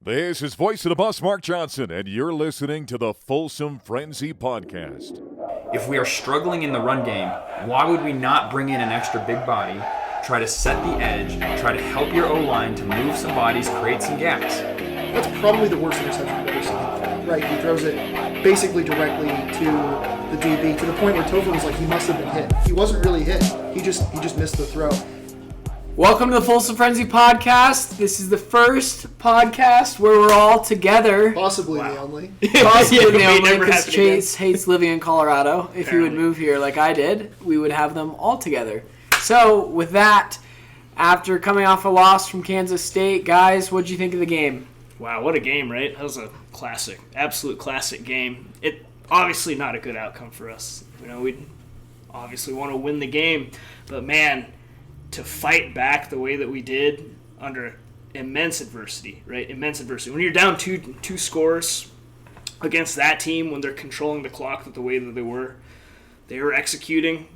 This is Voice of the Bus, Mark Johnson, and you're listening to the Folsom Frenzy Podcast. If we are struggling in the run game, why would we not bring in an extra big body, try to set the edge, try to help your O-line to move some bodies, create some gaps? That's probably the worst interception I've ever seen. Right, he throws it basically directly to the DB, to the point where Topher was like, he must have been hit. He wasn't really hit. He just missed the throw. Welcome to the Folsom Frenzy Podcast. This is the first podcast where we're all together. Possibly the only. Possibly the only, because Chase hates living in Colorado. If he would move here like I did, we would have them all together. So, with that, after coming off a loss from Kansas State, guys, what'd you think of the game? Wow, what a game, right? That was a classic, absolute classic game. It obviously not a good outcome for us. You know, we obviously want to win the game, but man, to fight back the way that we did under immense adversity, right? Immense adversity. When you're down two scores against that team, when they're controlling the clock the way that they were executing.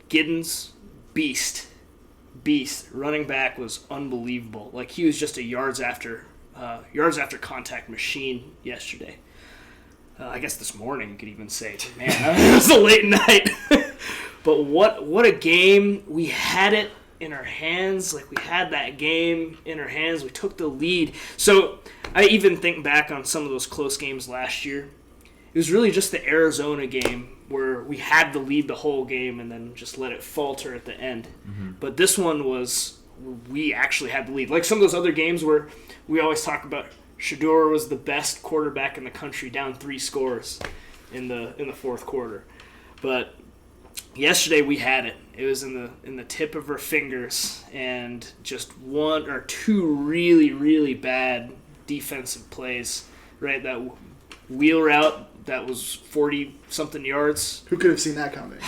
Giddens, beast. Running back was unbelievable. Like, he was just a yards after contact machine yesterday. I guess this morning you could even say, man, it was a late night. But what a game. We had it in our hands. Like, we had that game in our hands. We took the lead. So I even think back on some of those close games last year. It was really just the Arizona game where we had the lead the whole game and then just let it falter at the end. Mm-hmm. But this one was, we actually had the lead. Like some of those other games where we always talk about Shedeur was the best quarterback in the country, down 3 scores in the fourth quarter. But yesterday we had it. It was in the tip of our fingers, and just 1 or 2 really, really bad defensive plays, right? That wheel route that was 40-something yards. Who could have seen that coming?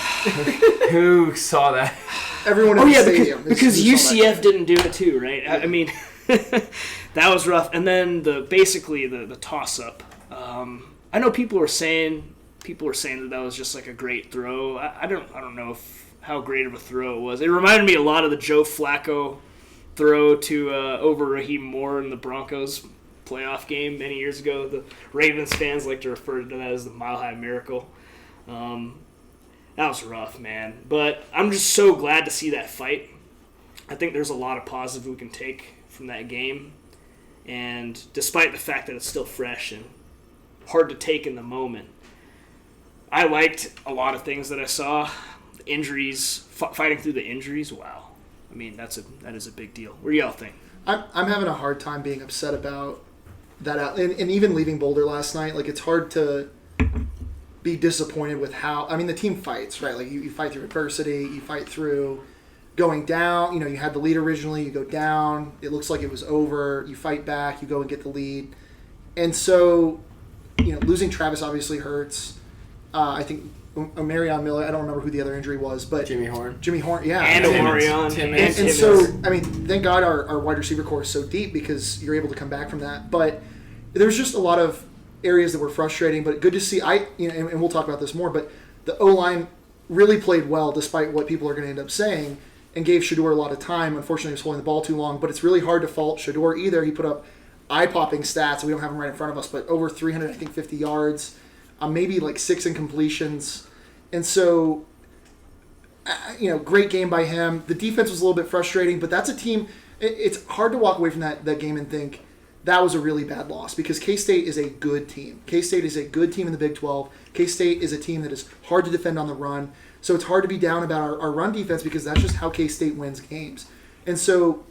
Who saw that? Everyone in the stadium. Because UCF didn't do it too, right? Yeah. I mean, that was rough. And then the toss-up. I know people were saying that was just like a great throw. I don't know how great of a throw it was. It reminded me a lot of the Joe Flacco throw to over Raheem Moore in the Broncos playoff game many years ago. The Ravens fans like to refer to that as the Mile High Miracle. That was rough, man. But I'm just so glad to see that fight. I think there's a lot of positive we can take from that game. And despite the fact that it's still fresh and hard to take in the moment, I liked a lot of things that I saw. The injuries, fighting through the injuries, wow. I mean, that is a big deal. What do y'all think? I'm having a hard time being upset about that. And even leaving Boulder last night, like, it's hard to be disappointed with how, I mean, the team fights, right? Like, you fight through adversity, you fight through going down. You know, you had the lead originally, you go down, it looks like it was over, you fight back, you go and get the lead. And so, you know, losing Travis obviously hurts. I think Marion Miller, I don't remember who the other injury was, but Jimmy Horn, yeah. And Omarion. And so, I mean, thank God our wide receiver core is so deep because you're able to come back from that. But there's just a lot of areas that were frustrating, but good to see. And we'll talk about this more, but the O-line really played well despite what people are going to end up saying and gave Shedeur a lot of time. Unfortunately, he was holding the ball too long, but it's really hard to fault Shedeur either. He put up eye-popping stats. We don't have them right in front of us, but over 350 yards, maybe like 6 incompletions. And so, great game by him. The defense was a little bit frustrating, but that's a team. It's hard to walk away from that game and think that was a really bad loss because K-State is a good team. K-State is a good team in the Big 12. K-State is a team that is hard to defend on the run. So it's hard to be down about our run defense because that's just how K-State wins games. And so,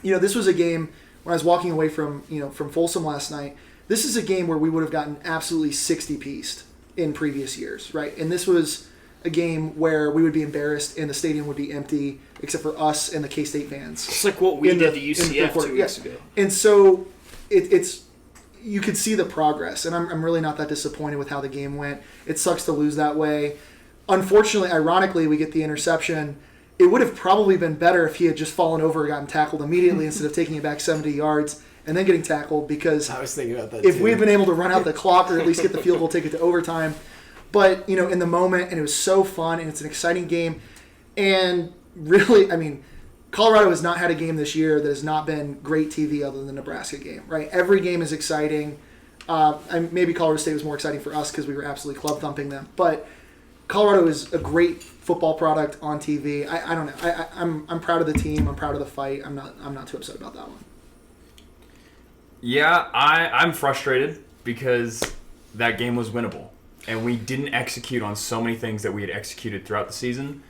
this was a game when I was walking away from Folsom last night. This is a game where we would have gotten absolutely 60-pieced in previous years, right? And this was a game where we would be embarrassed and the stadium would be empty except for us and the K-State fans. It's like what we did to UCF 2 weeks ago. And so it's you could see the progress, and I'm really not that disappointed with how the game went. It sucks to lose that way. Unfortunately, ironically, we get the interception. It would have probably been better if he had just fallen over and gotten tackled immediately instead of taking it back 70 yards and then getting tackled, because I was thinking about that if we had been able to run out the clock or at least get the field goal, take it to overtime. But, in the moment, and it was so fun, and it's an exciting game. And really, I mean, Colorado has not had a game this year that has not been great TV other than the Nebraska game, right? Every game is exciting. And maybe Colorado State was more exciting for us because we were absolutely club thumping them. But Colorado is a great football product on TV. I don't know. I'm proud of the team. I'm proud of the fight. I'm not too upset about that one. Yeah, I'm frustrated because that game was winnable, and we didn't execute on so many things that we had executed throughout the season,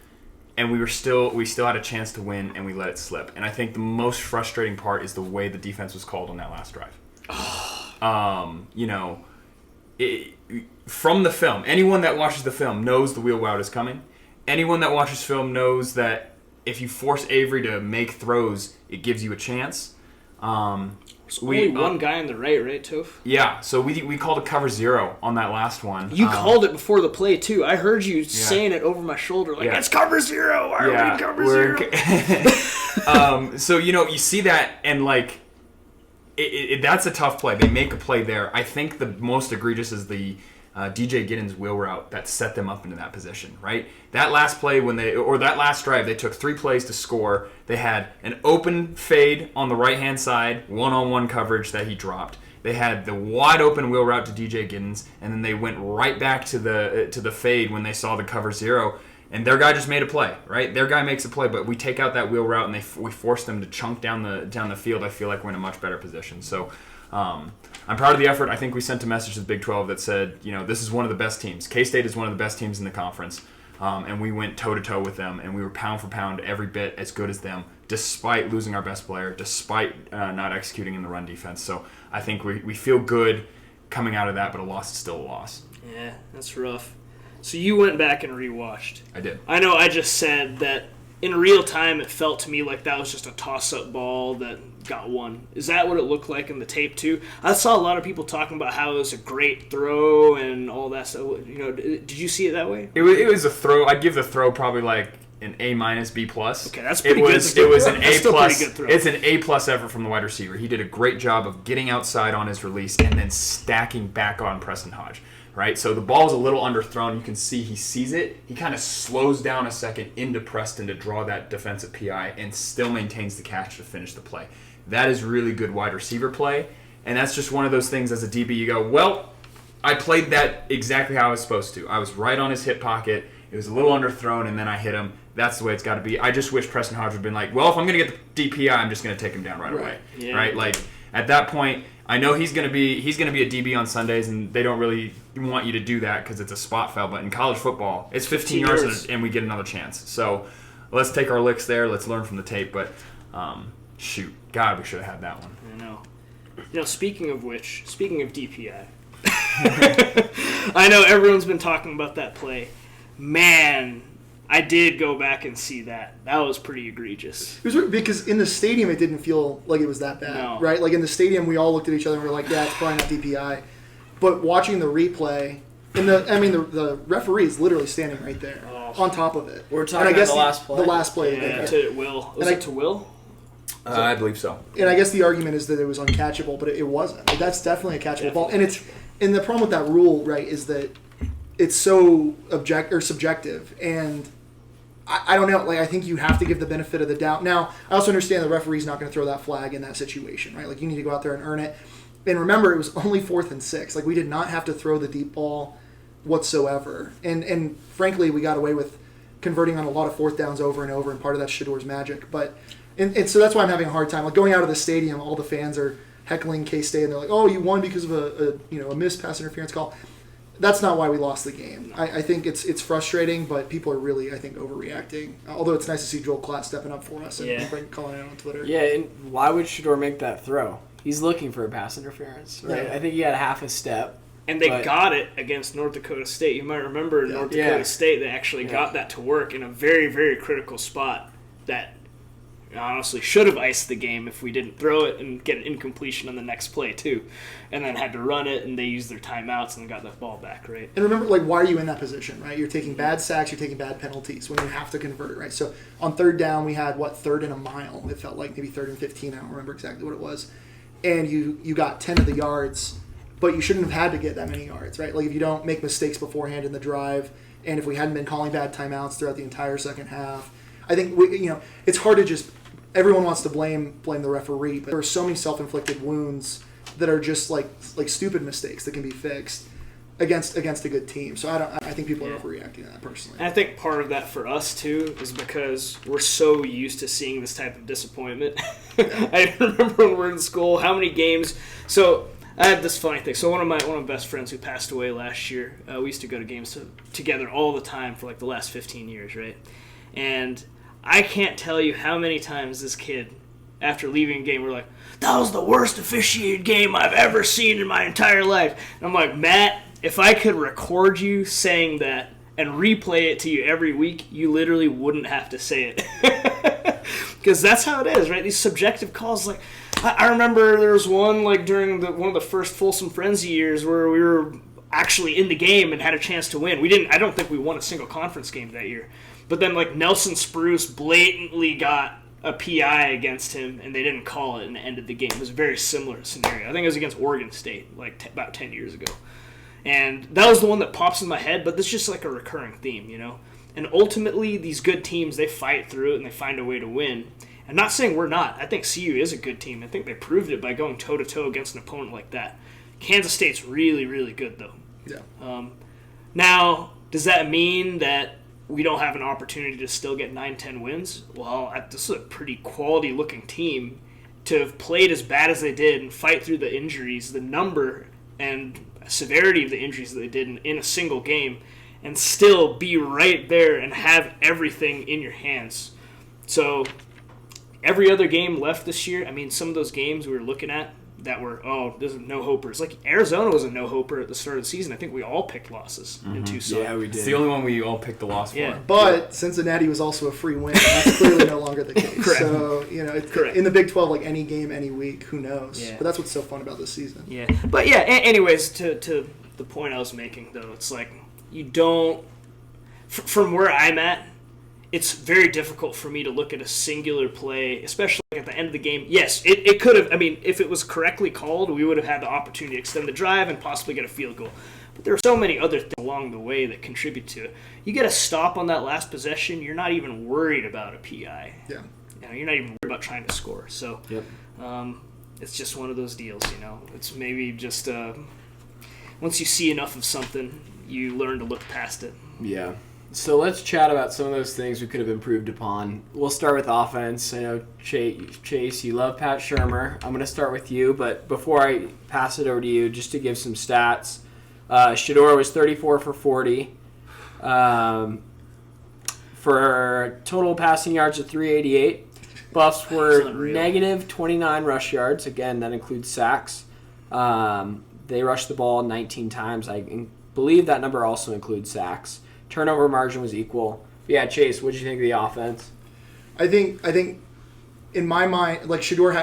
and we still had a chance to win, and we let it slip. And I think the most frustrating part is the way the defense was called on that last drive. From the film, anyone that watches the film knows the wheel route is coming. Anyone that watches film knows that if you force Avery to make throws, it gives you a chance. Only one guy on the right, Toph? Yeah, so we called a cover 0 on that last one. You called it before the play, too. I heard you saying it over my shoulder, like, it's cover 0! Why are we in cover 0? So, you see that, and, like, that's a tough play. They make a play there. I think the most egregious is the DJ Giddens wheel route that set them up into that position, right? That last play that last drive, they took 3 plays to score. They had an open fade on the right-hand side, one-on-one coverage that he dropped. They had the wide open wheel route to DJ Giddens, and then they went right back to the fade when they saw the cover 0. And their guy just made a play, right? Their guy makes a play, but we take out that wheel route and we force them to chunk down the field. I feel like we're in a much better position. So I'm proud of the effort. I think we sent a message to the Big 12 that said, this is one of the best teams. K-State is one of the best teams in the conference. And we went toe-to-toe with them, and we were pound for pound every bit as good as them, despite losing our best player, despite not executing in the run defense. So I think we feel good coming out of that, but a loss is still a loss. Yeah, that's rough. So you went back and rewatched. I did. I know I just said that in real time it felt to me like that was just a toss-up ball that got won. Is that what it looked like in the tape too? I saw a lot of people talking about how it was a great throw and all that stuff. Did you see it that way? It was a throw. I'd give the throw probably like an A-, B+. Okay, that's pretty good. It was an A+. Pretty good throw. It's an A+ effort from the wide receiver. He did a great job of getting outside on his release and then stacking back on Preston Hodge. Right, so the ball's a little underthrown. You can see he sees it. He kind of slows down a second into Preston to draw that defensive PI and still maintains the catch to finish the play. That is really good wide receiver play, and that's just one of those things as a DB you go, well, I played that exactly how I was supposed to. I was right on his hip pocket. It was a little underthrown, and then I hit him. That's the way it's got to be. I just wish Preston Hodge would have been like, well, if I'm going to get the DPI, I'm just going to take him down right away. Yeah. Right? Like, at that point, I know he's going to be a DB on Sundays, and they don't really want you to do that because it's a spot foul. But in college football, it's 15 yards and we get another chance. So let's take our licks there. Let's learn from the tape. But shoot, God, we should have had that one. I know. Speaking of DPI, I know everyone's been talking about that play. Man, I did go back and see that. That was pretty egregious. It was weird because in the stadium it didn't feel like it was that bad, right? Like in the stadium we all looked at each other and were like, yeah, it's probably not DPI. But watching the replay, the referee is literally standing right there on top of it. We're talking about the last play. The last play. Yeah, to Will. Was it to Will? I believe so. And I guess the argument is that it was uncatchable, but it wasn't. Like, that's definitely a catchable ball. And the problem with that rule, right, is that it's so subjective, and I don't know. Like, I think you have to give the benefit of the doubt. Now, I also understand the referee's not going to throw that flag in that situation, right? Like, you need to go out there and earn it. And remember, it was only 4th and 6. Like, we did not have to throw the deep ball whatsoever. And frankly, we got away with converting on a lot of 4th downs over and over, and part of that's Shador's magic. But and so that's why I'm having a hard time. Like, going out of the stadium, all the fans are heckling K-State, and they're like, "Oh, you won because of a missed pass interference call." That's not why we lost the game. I think it's frustrating, but people are really, I think, overreacting. Although it's nice to see Joel Klatt stepping up for us and calling it out on Twitter. Yeah, and why would Shador make that throw? He's looking for a pass interference, right? Yeah. I think he had half a step. And they got it against North Dakota State. You might remember North Dakota State, they actually got that to work in a very, very critical spot that honestly should have iced the game if we didn't throw it and get an incompletion on the next play too, and then had to run it, and they used their timeouts and got that ball back, right? And remember, like, why are you in that position, right? You're taking bad sacks, you're taking bad penalties when you have to convert, right? So on 3rd down, we had 3rd and a mile. It felt like maybe 3rd and 15. I don't remember exactly what it was. And you got 10 of the yards, but you shouldn't have had to get that many yards, right? Like, if you don't make mistakes beforehand in the drive, and if we hadn't been calling bad timeouts throughout the entire second half, I think it's hard to just everyone wants to blame the referee, but there are so many self-inflicted wounds that are just like stupid mistakes that can be fixed against a good team. So I think people are overreacting to that personally. And I think part of that for us too is because we're so used to seeing this type of disappointment. I remember when we were in school, how many games. So I had this funny thing. So one of my best friends who passed away last year, we used to go to games together all the time for like the last 15 years, right? And I can't tell you how many times this kid, after leaving a game, we're like, that was the worst officiated game I've ever seen in my entire life. And I'm like, Matt, if I could record you saying that and replay it to you every week, you literally wouldn't have to say it. Because that's how it is, right? These subjective calls, like, I remember there was one, like, during one of the first Folsom Frenzy years where we were actually in the game and had a chance to win. I don't think we won a single conference game that year. But then, like, Nelson Spruce blatantly got a PI against him, and they didn't call it and it ended the game. It was a very similar scenario. I think it was against Oregon State, like, about 10 years ago. And that was the one that pops in my head, but this is just like a recurring theme, you know? And ultimately, these good teams, they fight through it and they find a way to win. I'm not saying we're not. I think CU is a good team. I think they proved it by going toe-to-toe against an opponent like that. Kansas State's really, really good, though. Yeah. Now, does that mean that we don't have an opportunity to still get 9-10 wins? Well, this is a pretty quality-looking team. To have played as bad as they did and fight through the injuries, the number and severity of the injuries that they did in a single game, and still be right there and have everything in your hands. So every other game left this year, I mean, some of those games we were looking at that were, this is no-hopers. Like, Arizona was a no-hoper at the start of the season. I think we all picked losses in Tucson. Yeah, we did. It's the only one we all picked the loss for. But Cincinnati was also a free win. That's clearly no longer the case. Correct. So, Correct. In the Big 12, like any game, any week, who knows? Yeah. But that's what's so fun about this season. Yeah. But, yeah, anyways, to the point I was making, though, it's like you don't – from where I'm at, it's very difficult for me to look at a singular play, especially at the end of the game. Yes, it could have – I mean, if it was correctly called, we would have had the opportunity to extend the drive and possibly get a field goal. But there are so many other things along the way that contribute to it. You get a stop on that last possession, you're not even worried about a PI. Yeah. You're not even worried about trying to score. So Yep. it's just one of those deals, you know. It's maybe just once you see enough of something, you learn to look past it. Yeah. So let's chat about some of those things we could have improved upon. We'll start with offense. I know, Chase, you love Pat Shurmur. I'm going to start with you, but before I pass it over to you, just to give some stats, Shedeur was 34 for 40. For total passing yards of 388. Buffs were negative 29 rush yards. Again, that includes sacks. They rushed the ball 19 times. I believe that number also includes sacks. Turnover margin was equal. But yeah, Chase, what did you think of the offense? I think in my mind, like Shedeur,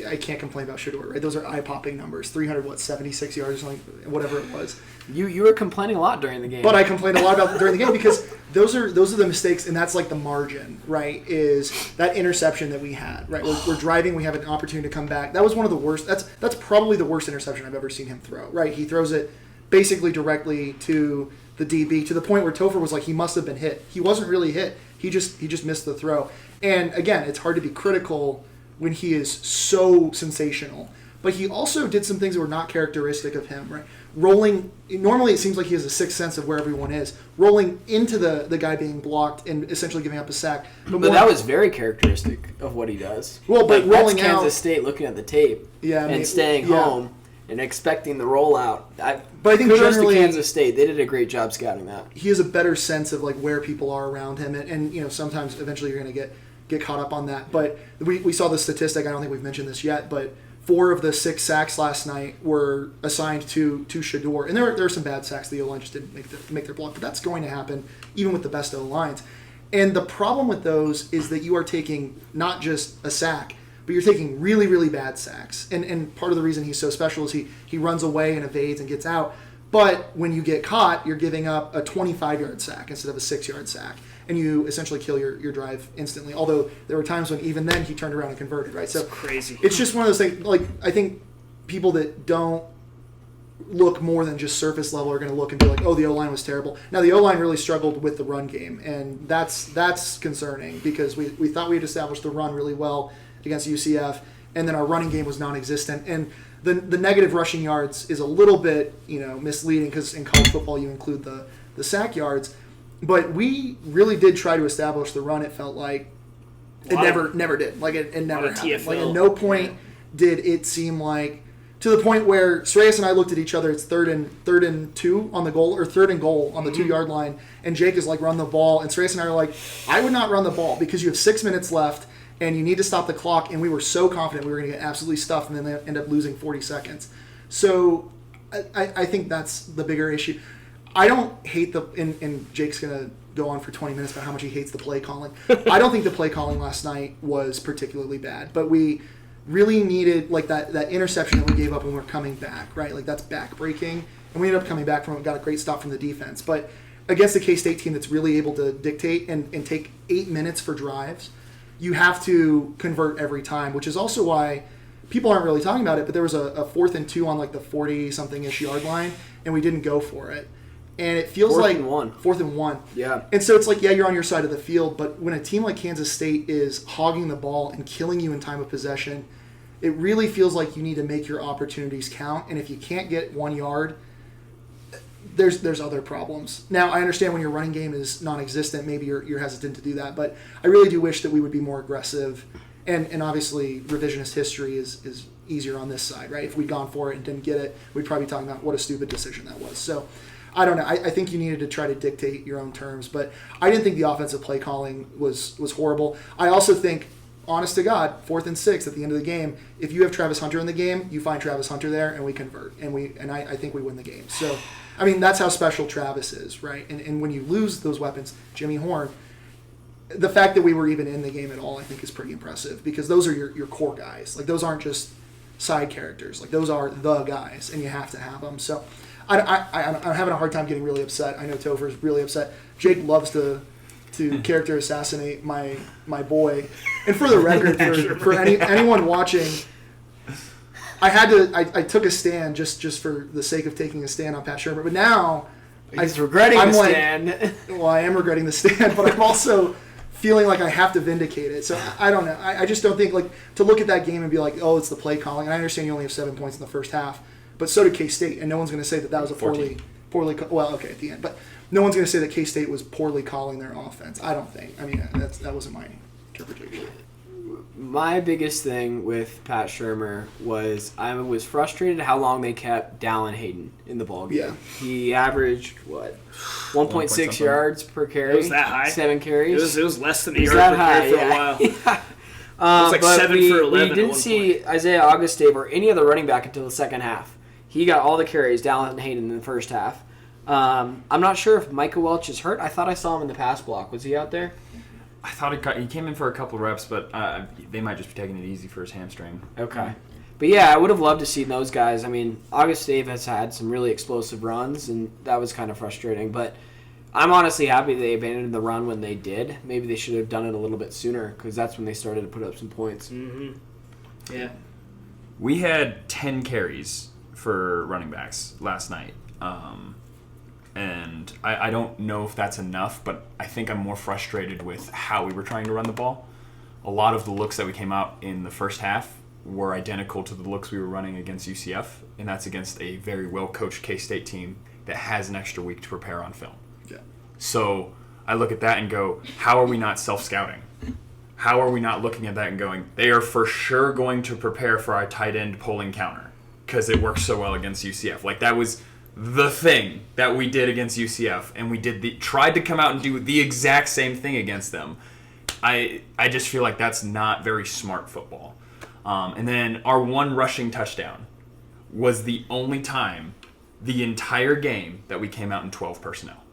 I can't complain about Shedeur, right? Those are eye-popping numbers. 76 yards or something, whatever it was. You were complaining a lot during the game. But I complained a lot about during the game because those are the mistakes, and that's like the margin, right? Is that interception that we had, right? We're driving, we have an opportunity to come back. That was one of the worst. That's probably the worst interception I've ever seen him throw, right? He throws it basically directly to the DB to the point where Topher was like, he must have been hit. He wasn't really hit. He just missed the throw. And again, it's hard to be critical when he is so sensational. But he also did some things that were not characteristic of him, right? Rolling, normally it seems like he has a sixth sense of where everyone is. Rolling into the guy being blocked and essentially giving up a sack. But that was very characteristic of what he does. Well, but like, rolling that's out, Kansas State looking at the tape and staying home and expecting the rollout. But I think kudos generally to Kansas State. They did a great job scouting that. He has a better sense of like where people are around him, and sometimes eventually you're going to get caught up on that. But we saw the statistic. I don't think we've mentioned this yet, but 4 of the 6 sacks last night were assigned to Shedeur, and there are some bad sacks. The O-line just didn't make their block, but that's going to happen even with the best O-lines. And the problem with those is that you are taking not just a sack, but you're taking really, really bad sacks. And part of the reason he's so special is he runs away and evades and gets out. But when you get caught, you're giving up a 25-yard sack instead of a 6-yard sack. And you essentially kill your drive instantly. Although there were times when even then he turned around and converted, right? So it's crazy. It's just one of those things, like, I think people that don't look more than just surface level are going to look and be like, oh, the O-line was terrible. Now, the O-line really struggled with the run game, and that's concerning because we thought we had established the run really well against UCF, and then our running game was non-existent. And the negative rushing yards is a little bit, misleading because in college football you include the sack yards. But we really did try to establish the run, it felt like. It never did. Like, it never happened. Like, at no point did it seem like, to the point where Sreyas and I looked at each other, it's third and 2 on the goal, or third and goal on the 2-yard line, and Jake is like, run the ball, and Sreyas and I are like, I would not run the ball because you have 6 minutes left, and you need to stop the clock, and we were so confident we were going to get absolutely stuffed, and then they end up losing 40 seconds. So I think that's the bigger issue. I don't hate and Jake's going to go on for 20 minutes about how much he hates the play calling. I don't think the play calling last night was particularly bad, but we really needed, like, that interception that we gave up when we were coming back, right? Like, that's back-breaking, and we ended up coming back from it, got a great stop from the defense. But against the K-State team that's really able to dictate and take 8 minutes for drives, you have to convert every time, which is also why people aren't really talking about it, but there was a 4th and 2 on, like, the 40-something-ish yard line, and we didn't go for it. And it feels like 4th and 1. Yeah. And so it's like, yeah, you're on your side of the field, but when a team like Kansas State is hogging the ball and killing you in time of possession, it really feels like you need to make your opportunities count. And if you can't get 1 yard, there's other problems. Now, I understand when your running game is non-existent, maybe you're hesitant to do that, but I really do wish that we would be more aggressive. And obviously, revisionist history is easier on this side, right? If we'd gone for it and didn't get it, we'd probably be talking about what a stupid decision that was. So, I don't know. I think you needed to try to dictate your own terms, but I didn't think the offensive play calling was horrible. I also think, honest to God, 4th and 6 at the end of the game, if you have Travis Hunter in the game, you find Travis Hunter there and we convert, and I think we win the game. So, I mean, that's how special Travis is, right? And when you lose those weapons, Jimmy Horn, the fact that we were even in the game at all, I think, is pretty impressive because those are your core guys. Like, those aren't just side characters. Like, those are the guys, and you have to have them. So, I'm having a hard time getting really upset. I know Topher's really upset. Jake loves to character assassinate my boy. And for the record, for anyone watching, I took a stand just for the sake of taking a stand on Pat Shurmur. But now he's regretting the stand. Well, I am regretting the stand, but I'm also feeling like I have to vindicate it. So I don't know. I just don't think, like, to look at that game and be like, oh, it's the play calling. And I understand you only have 7 points in the first half. But so did K-State, and no one's going to say that was a poorly well, okay, at the end. But no one's going to say that K-State was poorly calling their offense. I don't think. I mean, that wasn't my interpretation. My biggest thing with Pat Shurmur was I was frustrated how long they kept Dallin Hayden in the ballgame. Yeah. He averaged, 1.6 yards per carry? It was that high? 7 carries? It was less than a yard per carry for a while. Yeah. It was like 7 for 11 We didn't at one see point. Isaiah Augustave or any other running back until the second half. He got all the carries, Dallin Hayden, in the first half. I'm not sure if Micah Welch is hurt. I thought I saw him in the pass block. Was he out there? I thought he came in for a couple reps, but they might just be taking it easy for his hamstring. Okay. But yeah, I would have loved to see those guys. I mean, Augustave has had some really explosive runs, and that was kind of frustrating. But I'm honestly happy they abandoned the run when they did. Maybe they should have done it a little bit sooner, because that's when they started to put up some points. Mm-hmm. Yeah. We had 10 carries for running backs last night. And I don't know if that's enough, but I think I'm more frustrated with how we were trying to run the ball. A lot of the looks that we came out in the first half were identical to the looks we were running against UCF, and that's against a very well-coached K-State team that has an extra week to prepare on film. Yeah. So I look at that and go, how are we not self-scouting? How are we not looking at that and going, they are for sure going to prepare for our tight end pulling counter because it works so well against UCF. Like, that was the thing that we did against UCF, and we tried to come out and do the exact same thing against them. I just feel like that's not very smart football. And then our one rushing touchdown was the only time the entire game that we came out in 12 personnel.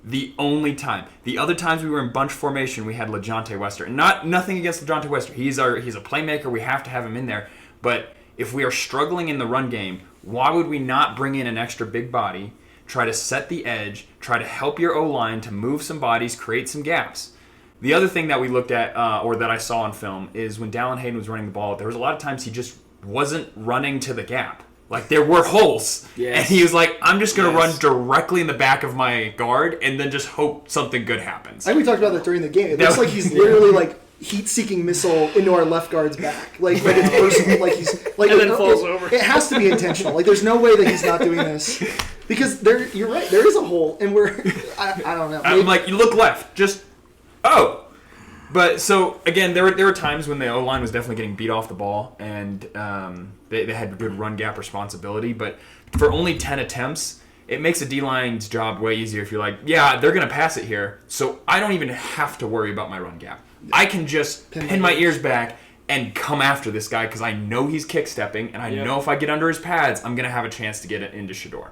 The only time. The other times we were in bunch formation, we had LaJohntay Wester. And nothing against LaJohntay Wester. He's a playmaker. We have to have him in there. But if we are struggling in the run game, why would we not bring in an extra big body, try to set the edge, try to help your O-line to move some bodies, create some gaps? The other thing that we looked at, or that I saw on film, is when Dallin Hayden was running the ball, there was a lot of times he just wasn't running to the gap. Like, there were holes. Yes. And he was like, I'm just going to Yes. run directly in the back of my guard and then just hope something good happens. I think we talked about that during the game. It looks like he's literally like heat-seeking missile into our left guard's back. Like it's personal. Like he's like And then falls over. It has to be intentional. Like there's no way that he's not doing this because you're right. There is a hole, and I don't know. I'm like, you look left. Just, oh. But so again, there were times when the O line was definitely getting beat off the ball, and they had good run gap responsibility. But for only 10 attempts, it makes a D line's job way easier if you're like, yeah, they're gonna pass it here, so I don't even have to worry about my run gap. I can just pin my ears back and come after this guy because I know he's kick stepping, and I know if I get under his pads, I'm gonna have a chance to get it into Shador.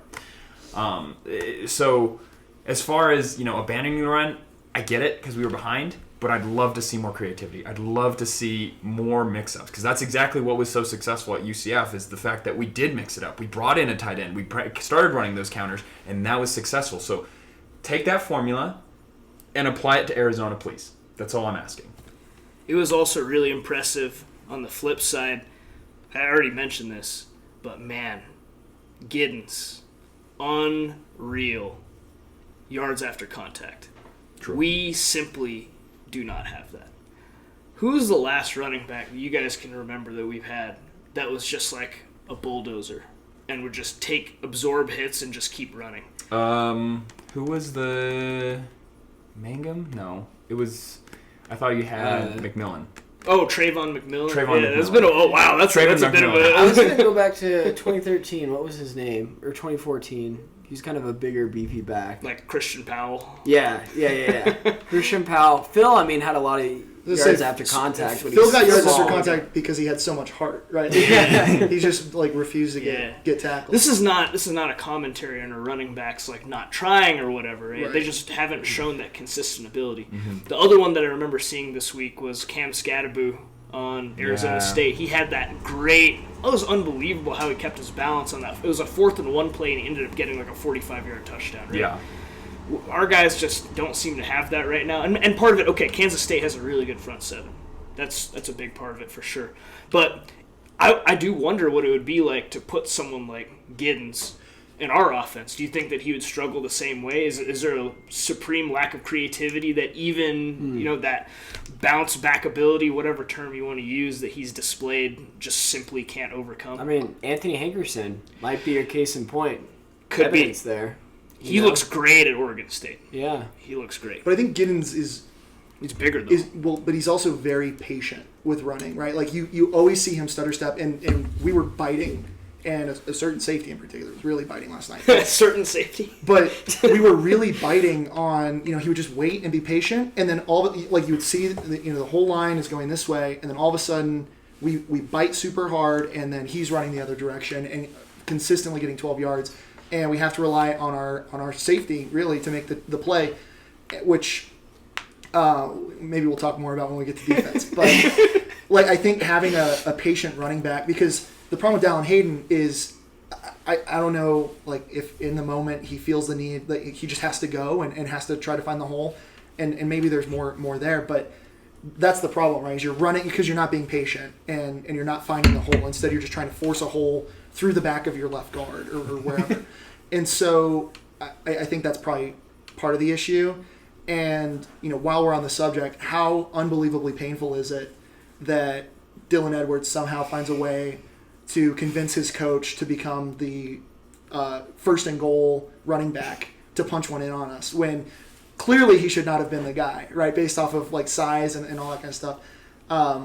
So as far as abandoning the run, I get it because we were behind. But I'd love to see more creativity. I'd love to see more mix-ups because that's exactly what was so successful at UCF is the fact that we did mix it up. We brought in a tight end. We started running those counters, and that was successful. So take that formula and apply it to Arizona, please. That's all I'm asking. It was also really impressive on the flip side. I already mentioned this, but man, Giddens, unreal yards after contact. True. We simply do not have that. Who's the last running back that you guys can remember that we've had that was just like a bulldozer and would just absorb hits and just keep running? Who was the Mangum? No, it was. I thought you had McMillan. Oh, Trayvon McMillan. McMillan. That's been wow. That's a bit of a. I was going to go back to 2013. What was his name? Or 2014. He's kind of a bigger, beefy back. Like Christian Powell. Yeah. Christian Powell. Phil, had a lot of yards after contact. Phil got yards after contact because he had so much heart, right? He just refused to get tackled. This is not a commentary on our running backs like not trying or whatever. Right? Right. They just haven't shown that consistent ability. Mm-hmm. The other one that I remember seeing this week was Cam Scadaboo on Arizona State. He had that great. It was unbelievable how he kept his balance on that. It was a 4th and 1 play, and he ended up getting like a 45-yard touchdown. Right? Yeah. Our guys just don't seem to have that right now. And part of it, okay, Kansas State has a really good front seven. That's a big part of it for sure. But I do wonder what it would be like to put someone like Giddens in our offense. Do you think that he would struggle the same way? Is there a supreme lack of creativity that even, that bounce back ability, whatever term you want to use, that he's displayed just simply can't overcome? Anthony Hankerson might be your case in point. Could Evidence be. there. He looks great at Oregon State. Yeah. He looks great. But I think Giddens he's bigger though. But he's also very patient with running, right? Like you always see him stutter step, and we were biting, and a certain safety in particular was really biting last night. Certain safety. But we were really biting on, he would just wait and be patient, and then you would see, the whole line is going this way, and then all of a sudden we bite super hard, and then he's running the other direction and consistently getting 12 yards. And we have to rely on our safety really to make the play, which maybe we'll talk more about when we get to defense. But I think having a patient running back, because the problem with Dallin Hayden is I don't know if in the moment he feels the need that he just has to go and has to try to find the hole, and maybe there's more there, but that's the problem, right? Is you're running because you're not being patient and you're not finding the hole. Instead, you're just trying to force a hole through the back of your left guard or wherever. And so I think that's probably part of the issue. And, while we're on the subject, how unbelievably painful is it that Dylan Edwards somehow finds a way to convince his coach to become the first and goal running back to punch one in on us when clearly he should not have been the guy, right? Based off of size and all that kind of stuff.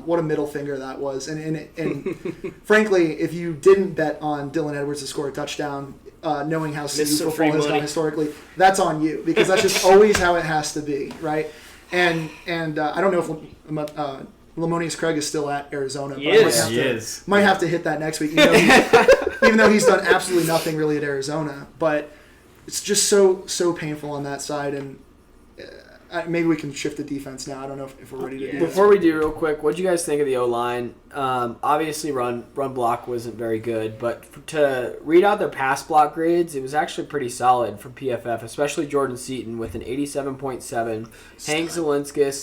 What a middle finger that was. And frankly, if you didn't bet on Dylan Edwards to score a touchdown, knowing how CU football has gone historically, that's on you, because that's just always how it has to be, right? And I don't know if Lamonius Craig is still at Arizona. He is. Might have to hit that next week, even though he's done absolutely nothing really at Arizona. But it's just so painful on that side, and maybe we can shift to defense now. I don't know if we're ready to do that. Before we do, real quick, what do you guys think of the O-line? Obviously, run block wasn't very good, but to read out their pass block grades, it was actually pretty solid from PFF, especially Jordan Seaton with an 87.7, Hank Zielinskis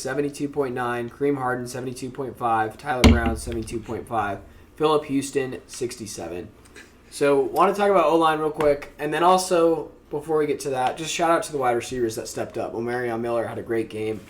72.9, Kareem Harden 72.5, Tyler Brown 72.5, Phillip Houston 67. So, want to talk about O-line real quick, and then also, before we get to that, just shout out to the wide receivers that stepped up. Omarion Miller had a great game.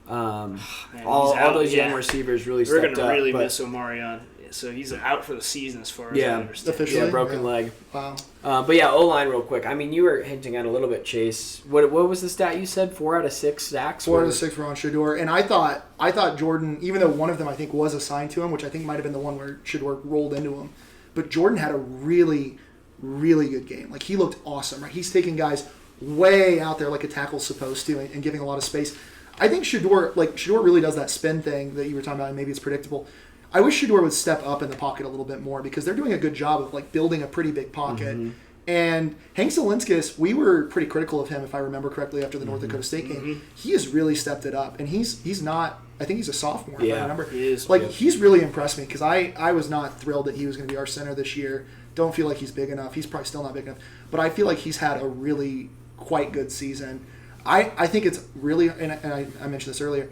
Man, all those young receivers really stepped up. We're going to really miss Omarion. So he's out for the season as far as I understand. Officially? Yeah, broken leg. Wow. But yeah, O-line real quick. I mean, you were hinting at a little bit, Chase. What was the stat you said? 4 out of 6 sacks? 4 out of 6 were on Shedeur. And I thought Jordan, even though one of them I think was assigned to him, which I think might have been the one where Shedeur rolled into him, but Jordan had a really, really good game. Like, he looked awesome, right? He's taking guys way out there like a tackle's supposed to and giving a lot of space. I think Shedeur really does that spin thing that you were talking about, and maybe it's predictable. I wish Shedeur would step up in the pocket a little bit more because they're doing a good job of like building a pretty big pocket. Mm-hmm. And Hank Zielinskis, we were pretty critical of him, if I remember correctly, after the North Dakota State game. Mm-hmm. He has really stepped it up, and he's not. I think he's a sophomore. If I remember, he is. Like he's really impressed me because I was not thrilled that he was going to be our center this year. Don't feel like he's big enough. He's probably still not big enough, but I feel like he's had a really quite good season. I think it's really, and I mentioned this earlier.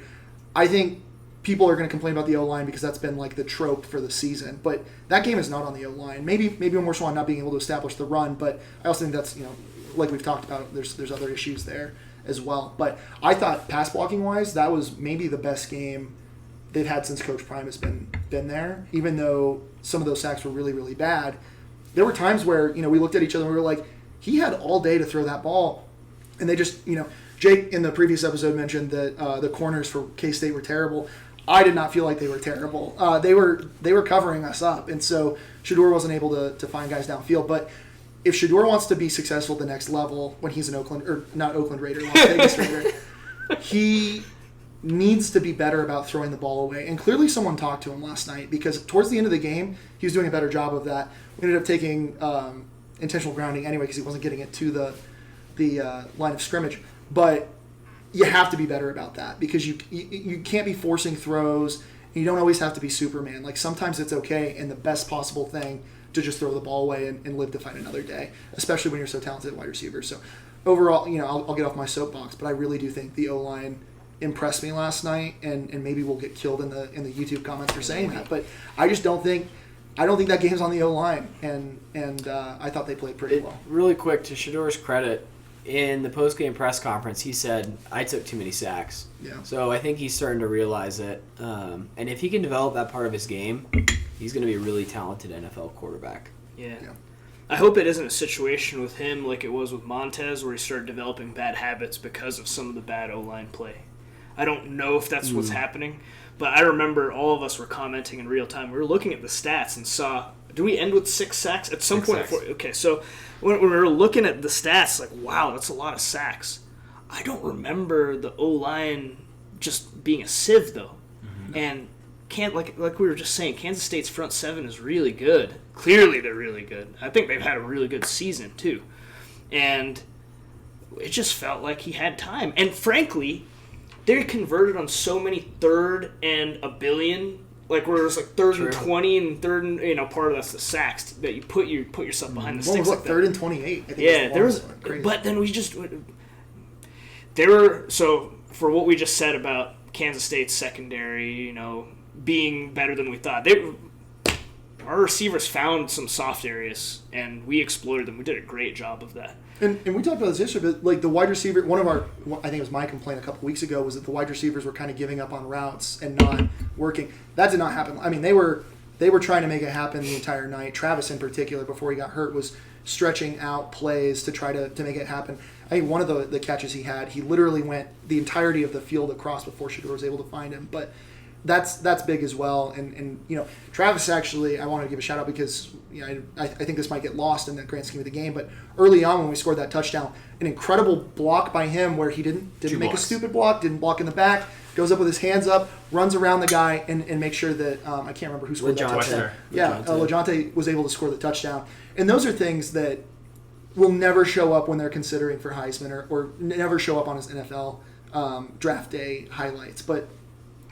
I think people are going to complain about the O-line because that's been like the trope for the season. But that game is not on the O-line. Maybe more so on not being able to establish the run, but I also think that's, like we've talked about, there's other issues there as well. But I thought pass blocking wise, that was maybe the best game they've had since Coach Prime has been there. Even though some of those sacks were really, really bad, there were times where, we looked at each other and we were like, he had all day to throw that ball. And they just, Jake in the previous episode mentioned that the corners for K-State were terrible. I did not feel like they were terrible. They were covering us up, and so Shedeur wasn't able to find guys downfield. But if Shedeur wants to be successful at the next level when he's an Las Vegas Raider, he needs to be better about throwing the ball away. And clearly someone talked to him last night because towards the end of the game, he was doing a better job of that. We ended up taking intentional grounding anyway because he wasn't getting it to the line of scrimmage. But you have to be better about that because you can't be forcing throws. And you don't always have to be Superman. Like sometimes it's okay and the best possible thing to just throw the ball away and live to fight another day, especially when you're so talented at wide receiver. So overall, I'll get off my soapbox, but I really do think the O-line impressed me last night, and maybe we'll get killed in the YouTube comments for saying that. But I just don't think that game's on the O-line, and I thought they played pretty well. Really quick, to Shedeur's credit, in the post-game press conference, he said, I took too many sacks. Yeah. So I think he's starting to realize it. And if he can develop that part of his game, he's going to be a really talented NFL quarterback. Yeah. I hope it isn't a situation with him like it was with Montez where he started developing bad habits because of some of the bad O-line play. I don't know if that's what's happening, but I remember all of us were commenting in real time. We were looking at the stats and saw, do we end with 6 sacks? At some point, okay, so when we were looking at the stats, like, wow, that's a lot of sacks. I don't remember the O-line just being a sieve, though. Mm-hmm. And like we were just saying, Kansas State's front 7 is really good. Clearly they're really good. I think they've had a really good season, too. And it just felt like he had time. And frankly, they converted on so many 3rd and a billion. Like where it was like 3rd and 20 and 3rd and part of that's the sacks that you put yourself behind the sticks. What was 3rd and 28? I think yeah, there was. But then so for what we just said about Kansas State's secondary, being better than we thought. Our receivers found some soft areas and we exploited them. We did a great job of that. And we talked about this yesterday, but like the wide receiver, I think it was my complaint a couple weeks ago, was that the wide receivers were kind of giving up on routes and not working. That did not happen. I mean, they were trying to make it happen the entire night. Travis in particular, before he got hurt, was stretching out plays to try to make it happen. I think one of the catches he had, he literally went the entirety of the field across before Shedeur was able to find him. But that's big as well. And Travis, actually, I want to give a shout out because I think this might get lost in the grand scheme of the game. But early on when we scored that touchdown, an incredible block by him where he didn't make a stupid block, didn't block in the back, goes up with his hands up, runs around the guy, and makes sure that I can't remember who scored that touchdown. Yeah, LeJonte was able to score the touchdown. And those are things that will never show up when they're considering for Heisman or never show up on his NFL draft day highlights. But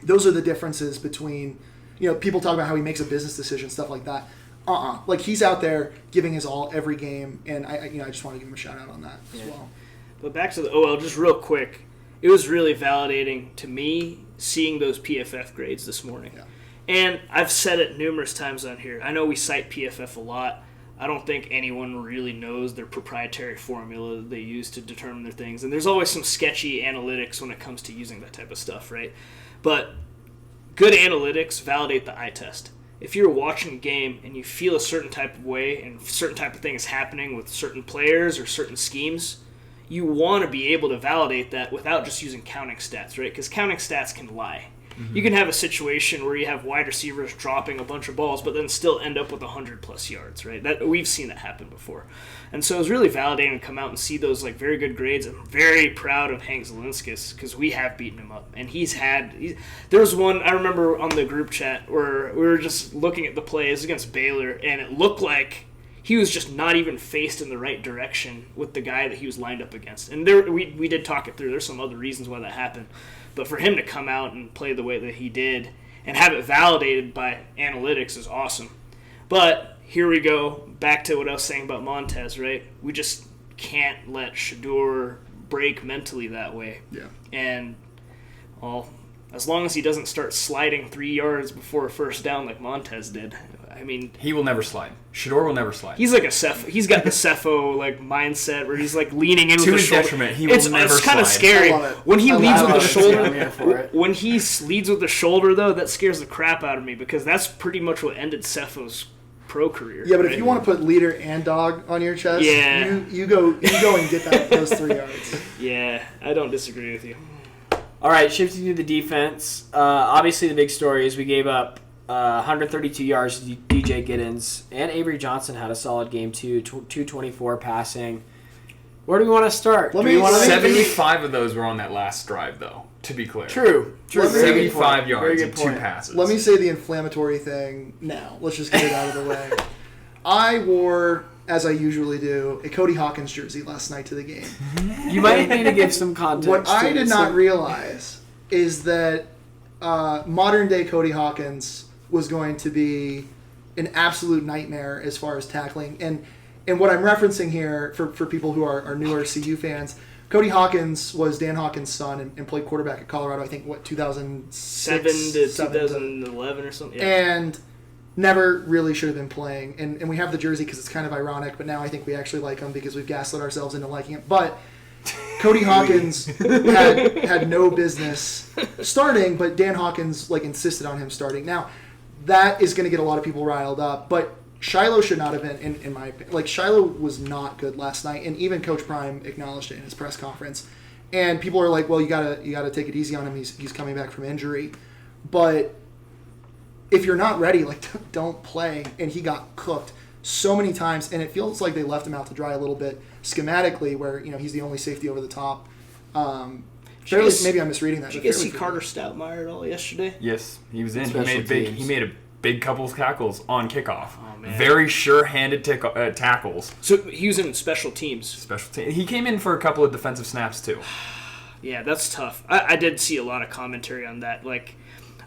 those are the differences between, people talk about how he makes a business decision, stuff like that. Like he's out there giving his all every game, and I just want to give him a shout out on that as well. But back to the OL, just real quick, it was really validating to me seeing those PFF grades this morning. Yeah. And I've said it numerous times on here. I know we cite PFF a lot. I don't think anyone really knows their proprietary formula that they use to determine their things. And there's always some sketchy analytics when it comes to using that type of stuff, right? But good analytics validate the eye test. If you're watching a game and you feel a certain type of way and a certain type of thing is happening with certain players or certain schemes, you want to be able to validate that without just using counting stats, right? Because counting stats can lie. Mm-hmm. You can have a situation where you have wide receivers dropping a bunch of balls, but then still end up with 100+ yards, right? That we've seen that happen before, and so it was really validating to come out and see those like very good grades. I'm very proud of Hank Zielinskis because we have beaten him up, and there was one I remember on the group chat where we were just looking at the plays against Baylor, and it looked like he was just not even faced in the right direction with the guy that he was lined up against. And we did talk it through. There's some other reasons why that happened. But for him to come out and play the way that he did and have it validated by analytics is awesome. But here we go, back to what I was saying about Montez, right? We just can't let Shedeur break mentally that way. Yeah. And, well, as long as he doesn't start sliding 3 yards before a first down like Montez did, I mean, he will never slide. Shedeur will never slide. He's like he's got the Cepho like mindset where he's like leaning in with to the his shoulder. detriment. He will never slide. It's kind of scary when he leads with the shoulder. When he leads with the shoulder, though, that scares the crap out of me because that's pretty much what ended Cepho's pro career. Yeah, but if you want to put leader and dog on your chest, you go and get those 3 yards. Yeah, I don't disagree with you. All right, shifting to the defense. Obviously, the big story is we gave up 132 yards to DJ Giddens, and Avery Johnson had a solid game too, 224 passing. Where do we want to start? 75 of those were on that last drive, though, to be clear. True. 75 yards and 2 passes. Let me say the inflammatory thing now. Let's just get it out of the way. I wore, as I usually do, a Cody Hawkins jersey last night to the game. You might need to give some context. What I did not realize is that modern-day Cody Hawkins was going to be an absolute nightmare as far as tackling. And what I'm referencing here, for people who are newer CU fans, Cody Hawkins was Dan Hawkins' son and played quarterback at Colorado, I think, 2007 to 2011 or something? Yeah. And never really should have been playing. And we have the jersey because it's kind of ironic, but now I think we actually like him because we've gaslit ourselves into liking it. But Cody Hawkins had no business starting, but Dan Hawkins insisted on him starting. Now, that is going to get a lot of people riled up, but Shiloh should not have been, in my opinion. Shiloh was not good last night, and even Coach Prime acknowledged it in his press conference. And people are like, well, you gotta take it easy on him. He's coming back from injury. But if you're not ready, don't play. And he got cooked so many times, and it feels like they left him out to dry a little bit schematically, where he's the only safety over the top. Maybe I'm misreading that. Did you guys see Carter Stoutmeyer at all yesterday? Yes, he was in. He made a big couple of tackles on kickoff. Oh, man. Very sure-handed tackles. So he was in special teams. He came in for a couple of defensive snaps too. Yeah, that's tough. I did see a lot of commentary on that.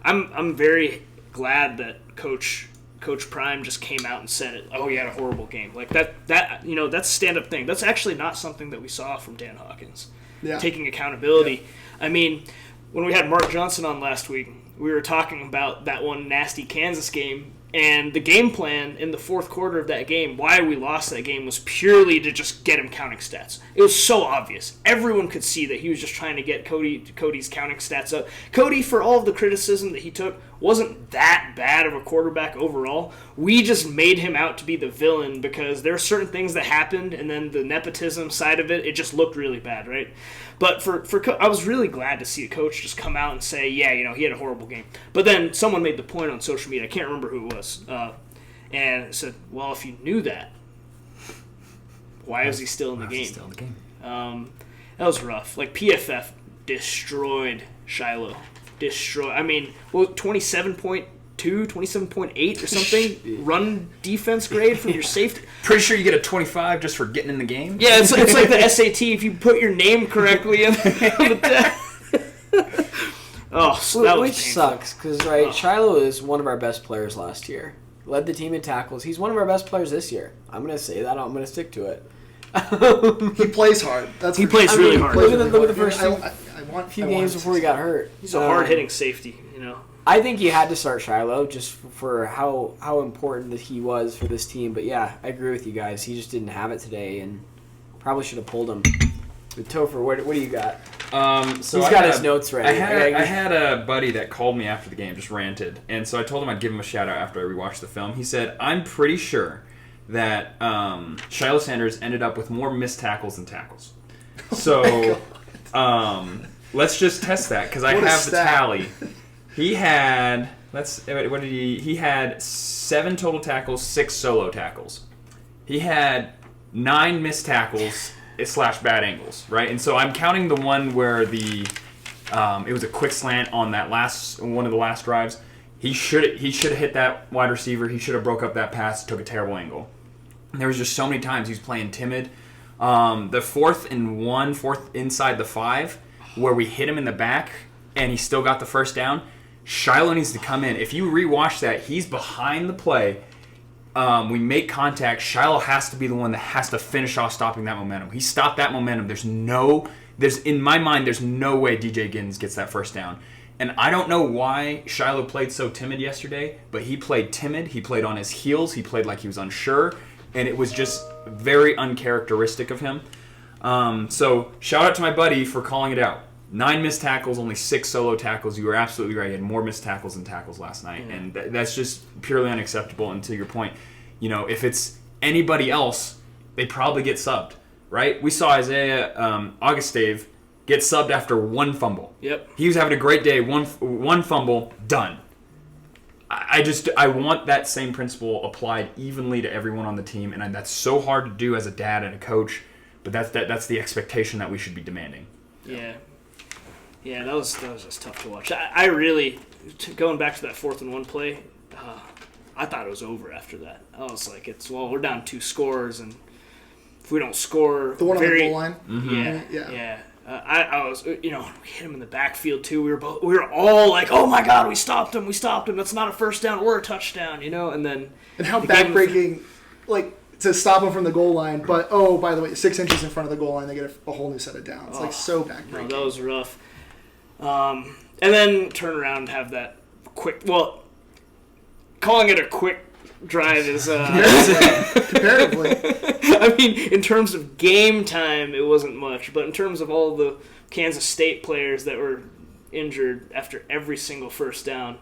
I'm very glad that Coach Prime just came out and said it. Oh, he had a horrible game. That's a stand-up thing. That's actually not something that we saw from Dan Hawkins. Yeah. Taking accountability. Yeah. I mean, when we had Mark Johnson on last week, we were talking about that one nasty Kansas game, and the game plan in the fourth quarter of that game, why we lost that game, was purely to just get him counting stats. It was so obvious. Everyone could see that he was just trying to get Cody's counting stats up. Cody, for all of the criticism that he took, wasn't that bad of a quarterback overall. We just made him out to be the villain because there are certain things that happened, and then the nepotism side of it just looked really bad, right? But I was really glad to see a coach just come out and say, yeah, he had a horrible game. But then someone made the point on social media, I can't remember who it was, and said, well, if you knew that, why is he still in the game? That was rough. PFF destroyed Shiloh. I mean, 27.2, 27.8 or something run defense grade from your safety. Pretty sure you get a 25 just for getting in the game. Yeah, it's like the SAT if you put your name correctly in the test. Which sucks because Shiloh is one of our best players last year. Led the team in tackles. He's one of our best players this year. I'm going to say that. I'm going to stick to it. He plays hard. He plays really hard. Look at the first few games before he got hurt. He's a hard-hitting safety, I think you had to start Shiloh just for how important that he was for this team. But yeah, I agree with you guys. He just didn't have it today, and probably should have pulled him. But Topher, what do you got? So he's got his notes ready. I had a buddy that called me after the game, just ranted, and so I told him I'd give him a shout out after I rewatched the film. He said, "I'm pretty sure that Shiloh Sanders ended up with more missed tackles than tackles." So let's just test that because I have the tally. He had he had 7 total tackles, 6 solo tackles. He had 9 missed tackles / bad angles, right? And so I'm counting the one where it was a quick slant on that one of the last drives. He should have hit that wide receiver. He should have broke up that pass, took a terrible angle. And there was just so many times he was playing timid. The 4th and 1, 4th inside the 5, where we hit him in the back and he still got the first down. Shiloh needs to come in. If you rewatch that, he's behind the play. We make contact. Shiloh has to be the one that has to finish off stopping that momentum. He stopped that momentum. In my mind, there's no way DJ Giddens gets that first down. And I don't know why Shiloh played so timid yesterday, but he played timid. He played on his heels. He played like he was unsure. And it was just very uncharacteristic of him. So shout out to my buddy for calling it out. 9 missed tackles, only 6 solo tackles. You were absolutely right. He had more missed tackles than tackles last night. Yeah. And that's just purely unacceptable. And to your point, if it's anybody else, they probably get subbed, right? We saw Isaiah Augustave get subbed after 1 fumble. Yep. He was having a great day. One fumble, done. I want that same principle applied evenly to everyone on the team. And that's so hard to do as a dad and a coach. But that's the expectation that we should be demanding. Yeah. Yeah, that was just tough to watch. I really, going back to that 4th and 1 play, I thought it was over after that. I was like, we're down 2 scores, and if we don't score, the one on the goal line. Mm-hmm. Yeah. I was, we hit him in the backfield too. We were all like, oh my God, we stopped him. That's not a first down or a touchdown, and then how backbreaking, to stop them from the goal line, but by the way, 6 inches in front of the goal line, they get a whole new set of downs. So backbreaking. No, that was rough. And then turn around and have that quick. Well, calling it a quick drive is comparatively. I mean, in terms of game time, it wasn't much, but in terms of all the Kansas State players that were injured after every single first down.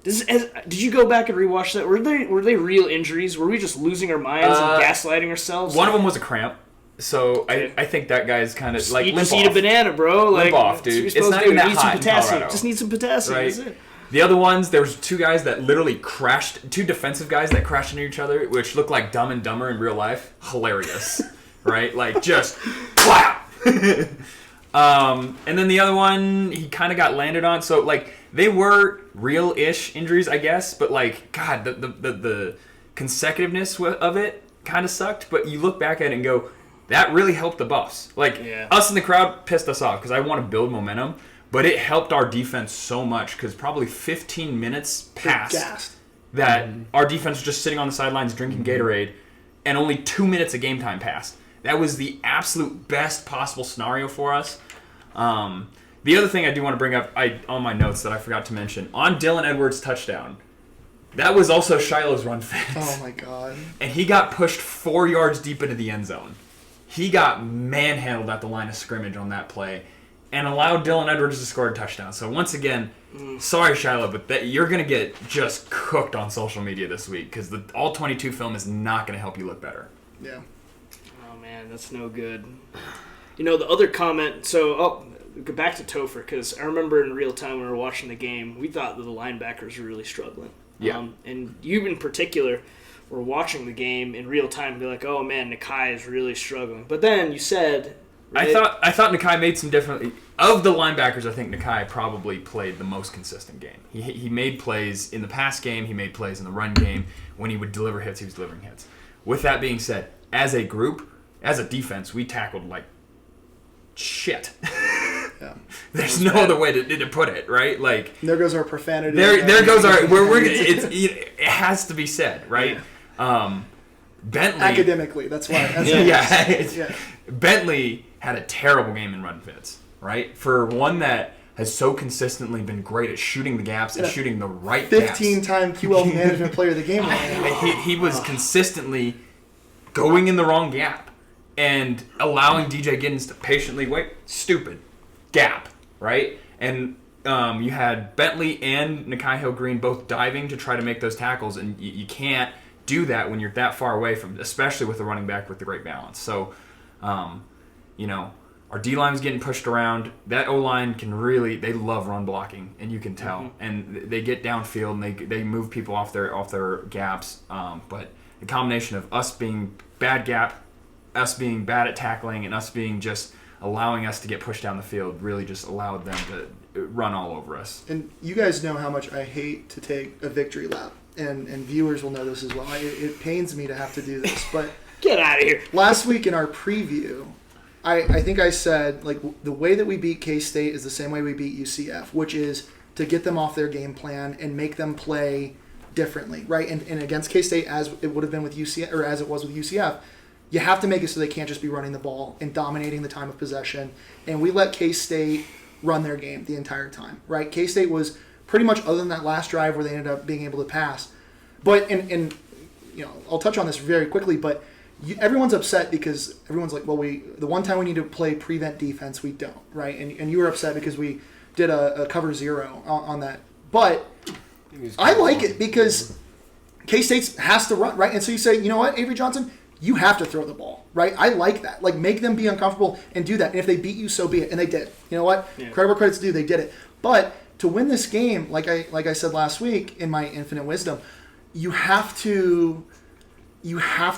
Did you go back and rewatch that? Were they real injuries? Were we just losing our minds and gaslighting ourselves? One of them was a cramp. So okay. I think that guy's kind of like just eat a banana, bro. Limp off, dude. It's not even that hot in Colorado. Just need some potassium. Right? That's it. The other ones, there was 2 guys that literally crashed, 2 defensive guys that crashed into each other, which looked like Dumb and Dumber in real life. Hilarious, right? Like just wow. And then the other one, he kind of got landed on. So they were real-ish injuries, I guess. But God, the consecutiveness of it kind of sucked. But you look back at it and go, that really helped the Buffs. Us in the crowd pissed us off because I want to build momentum. But it helped our defense so much because probably 15 minutes passed that our defense was just sitting on the sidelines drinking Gatorade, and only 2 minutes of game time passed. That was the absolute best possible scenario for us. The other thing I do want to bring up on my notes that I forgot to mention, on Dylan Edwards' touchdown, that was also Shiloh's run fit. Oh, my God. And he got pushed 4 yards deep into the end zone. He got manhandled at the line of scrimmage on that play and allowed Dylan Edwards to score a touchdown. So once again, sorry Shiloh, but you're going to get just cooked on social media this week because the All-22 film is not going to help you look better. Yeah. Oh, man, that's no good. The other comment, go back to Topher, because I remember in real time when we were watching the game, we thought that the linebackers were really struggling. Yeah. And you in particular were watching the game in real time and be like, oh, man, Nakai is really struggling. But then you said... I thought Nakai made some different... Of the linebackers, I think Nakai probably played the most consistent game. He made plays in the pass game. He made plays in the run game. When he would deliver hits, he was delivering hits. With that being said, as a group, as a defense, we tackled like shit. Yeah. There's no other way to put it, right? There goes our profanity. There goes our... It has to be said, right? Yeah. Bentley... Academically, that's why. Bentley had a terrible game in run fits, right? For one that has so consistently been great at shooting the gaps and shooting the right gaps. 15-time QL management player of the game. He was consistently going in the wrong gap and allowing DJ Giddens to patiently wait. Stupid gap, right? And you had Bentley and Nakai Hill-Green both diving to try to make those tackles, and you can't do that when you're that far away from, especially with the running back with the great balance. So, our D-line was getting pushed around. That O-line they love run blocking, and you can tell. Mm-hmm. And they get downfield, and they move people off their gaps. But the combination of us being bad gap, us being bad at tackling, and us being just allowing us to get pushed down the field really just allowed them to run all over us. And you guys know how much I hate to take a victory lap, and viewers will know this as well. It pains me to have to do this, but get out of here. Last week in our preview, I think I said, like, the way that we beat K-State is the same way we beat UCF, which is to get them off their game plan and make them play differently, right? And against K-State, as it would have been with UCF, or as it was with UCF, you have to make it so they can't just be running the ball and dominating the time of possession. And we let K-State run their game the entire time, right? K-State was pretty much, other than that last drive where they ended up being able to pass. But, and I'll touch on this very quickly, but everyone's upset because everyone's like, well, the one time we need to play prevent defense, we don't, right? And you were upset because we did a cover 0 on that. But I like it because K-State has to run, right? And so you say, you know what, Avery Johnson, you have to throw the ball, right? I like that. Like, make them be uncomfortable and do that. And if they beat you, so be it. And they did. You know what? Yeah. Credit where credit's due, they did it. But to win this game, like I said last week in my infinite wisdom, you have to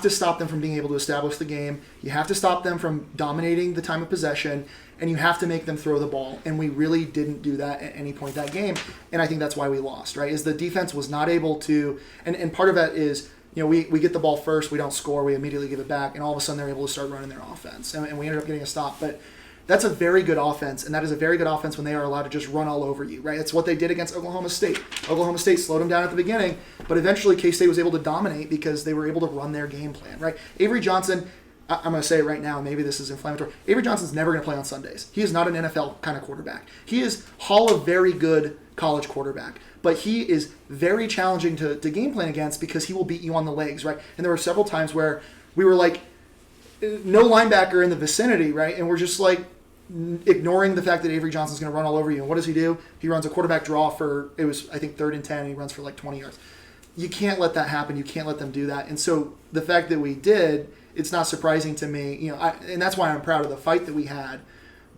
stop them from being able to establish the game. You have to stop them from dominating the time of possession, and you have to make them throw the ball. And we really didn't do that at any point that game, and I think that's why we lost, right? Is the defense was not able to, and part of that is, we get the ball first, we don't score, we immediately give it back, and all of a sudden they're able to start running their offense, and we ended up getting a stop. But that's a very good offense, and that is a very good offense when they are allowed to just run all over you, right? That's what they did against Oklahoma State. Oklahoma State slowed them down at the beginning, but eventually K-State was able to dominate because they were able to run their game plan, right? Avery Johnson, I'm going to say it right now, maybe this is inflammatory. Avery Johnson's never going to play on Sundays. He is not an NFL kind of quarterback. He is Hall of Very Good college quarterback, but he is very challenging to game plan against because he will beat you on the legs, right? And there were several times where we were like, no linebacker in the vicinity, right? And we're just like, ignoring the fact that Avery Johnson's going to run all over you. And what does he do? He runs a quarterback draw for, it was, I think, 3rd and 10, and he runs for like 20 yards. You can't let that happen. You can't let them do that. And so the fact that we did, it's not surprising to me, and that's why I'm proud of the fight that we had.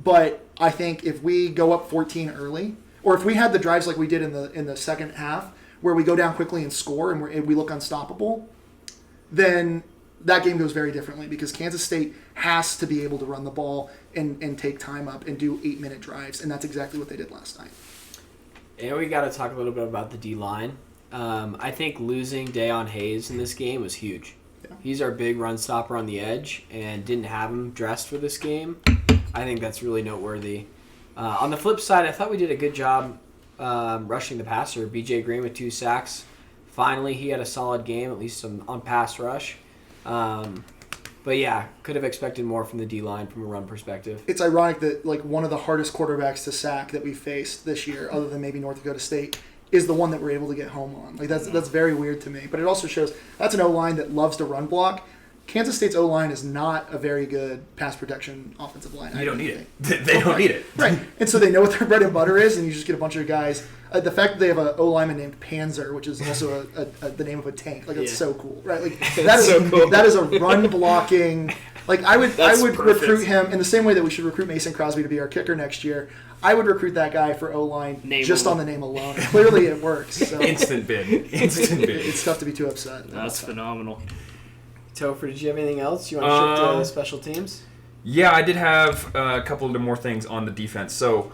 But I think if we go up 14 early, or if we had the drives like we did in the second half, where we go down quickly and score and we look unstoppable, then that game goes very differently because Kansas State has to be able to run the ball and take time up and do 8-minute drives, and that's exactly what they did last night. And we got to talk a little bit about the D-line. I think losing Dayon Hayes in this game was huge. Yeah. He's our big run stopper on the edge, and didn't have him dressed for this game. I think that's really noteworthy. On the flip side, I thought we did a good job rushing the passer. BJ Green with 2 sacks. Finally, he had a solid game, at least on pass rush. But yeah, could have expected more from the D-line from a run perspective. It's ironic that like one of the hardest quarterbacks to sack that we faced this year, other than maybe North Dakota State, is the one that we're able to get home on. Like that's very weird to me. But it also shows that's an O-line that loves to run block. Kansas State's O-line is not a very good pass protection offensive line. You don't need it. They don't need it. Right. And so they know what their bread and butter is, and you just get a bunch of guys. The fact that they have an O-lineman named Panzer, which is also the name of a tank, like that's so cool, right? Like that is so cool. That is a run blocking. Like I would recruit him in the same way that we should recruit Mason Crosby to be our kicker next year. I would recruit that guy for O-line just on the name alone. Clearly it works. So. Instant bid. It's tough to be too upset. That's phenomenal. Topher, did you have anything else? You want to shift to special teams? Yeah, I did have a couple of more things on the defense. So,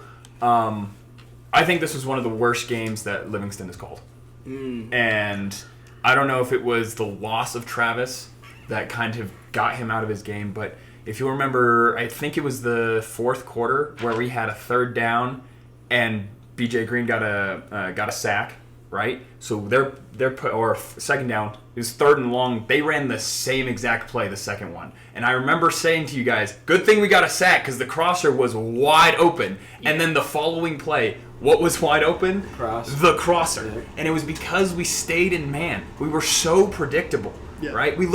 I think this was one of the worst games that Livingston has called. And I don't know if it was the loss of Travis that kind of got him out of his game, but if you remember, I think it was the 4th quarter where we had a 3rd down and BJ Green got a sack right? So they're put, or second down, it was 3rd and long. They ran the same exact play, the second one. And I remember saying to you guys, good thing we got a sack because the crosser was wide open. Yeah. And then the following play, what was wide open? The crosser. Yeah. And it was because we stayed in man. We were so predictable, right? He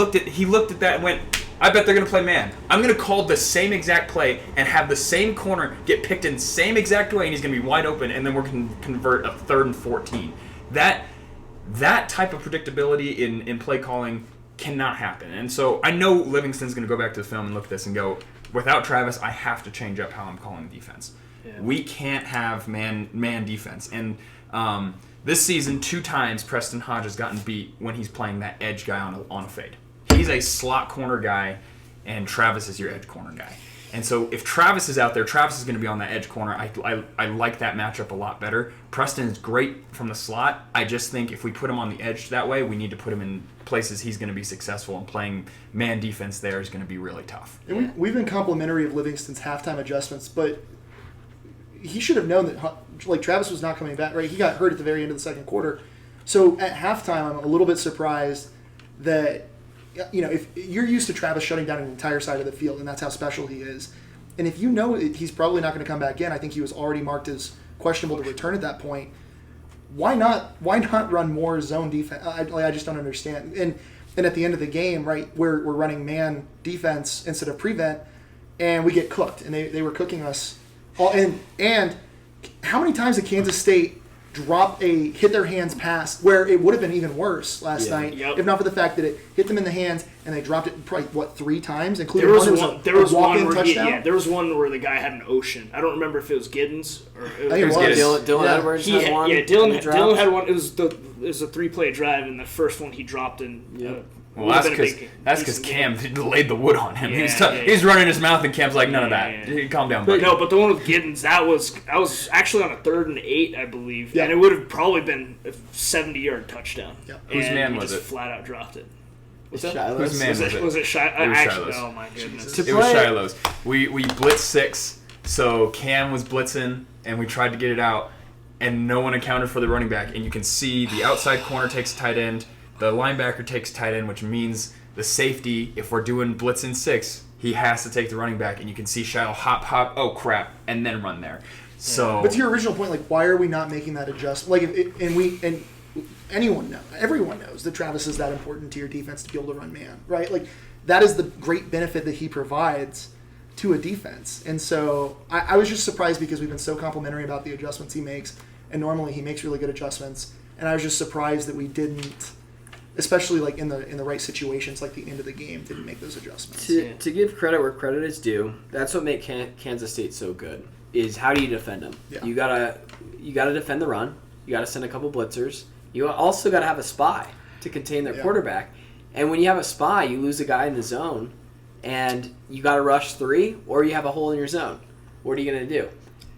looked at that and went, I bet they're going to play man. I'm going to call the same exact play and have the same corner get picked in the same exact way, and he's going to be wide open, and then we're going to convert a 3rd and 14. That type of predictability in play calling cannot happen. And so I know Livingston's going to go back to the film and look at this and go, without Travis, I have to change up how I'm calling defense. Yeah. We can't have man defense. And this season, 2 times Preston Hodge has gotten beat when he's playing that edge guy on a fade. He's a slot corner guy, and Travis is your edge corner guy. And so if Travis is out there, Travis is going to be on that edge corner. I like that matchup a lot better. Preston is great from the slot. I just think if we put him on the edge that way, we need to put him in places he's going to be successful, and playing man defense there is going to be really tough. And we've been complimentary of Livingston's halftime adjustments, but he should have known that Travis was not coming back, right? He got hurt at the very end of the second quarter. So at halftime, I'm a little bit surprised that, if you're used to Travis shutting down an entire side of the field, and that's how special he is, and if you know he's probably not going to come back in, I think he was already marked as questionable to return at that point. Why not run more zone defense? I just don't understand. And at the end of the game, right, we're running man defense instead of prevent, and we get cooked, and they were cooking us. And how many times did Kansas State hit their hands pass where it would have been even worse last night, if not for the fact that it hit them in the hands and they dropped it probably 3 times, including there was one where touchdown. There was one where the guy had an ocean. I don't remember if it was Giddens or I think it was Dylan Edwards had one. Yeah, Dylan had one. It was a 3-play drive, and the first one he dropped in. Well, that's because Cam laid the wood on him. He's running his mouth, and Cam's like, none of that. Calm down, buddy. But the one with Giddens, that was actually on a 3rd and 8, I believe, and it would have probably been a 70-yard touchdown. Yep. Whose man was it? Just flat out dropped it. Whose man was it? Was it Shiloh's. Oh my goodness! It was Shiloh's. We blitzed 6, so Cam was blitzing, and we tried to get it out, and no one accounted for the running back, and you can see the outside corner takes tight end. The linebacker takes tight end, which means the safety, if we're doing blitz in 6, he has to take the running back, and you can see Shiloh hop, oh crap, and then run there. So, but to your original point, why are we not making that adjustment? Everyone knows that Travis is that important to your defense to be able to run man, right? That is the great benefit that he provides to a defense. And so I was just surprised because we've been so complimentary about the adjustments he makes, and normally he makes really good adjustments. And I was just surprised that we didn't, especially in the right situations, like the end of the game, didn't make those adjustments. To give credit where credit is due, that's what makes Kansas State so good. Is how do you defend them? Yeah. You gotta defend the run. You gotta send a couple blitzers. You also gotta have a spy to contain their quarterback. And when you have a spy, you lose a guy in the zone, and you gotta rush 3, or you have a hole in your zone. What are you gonna do?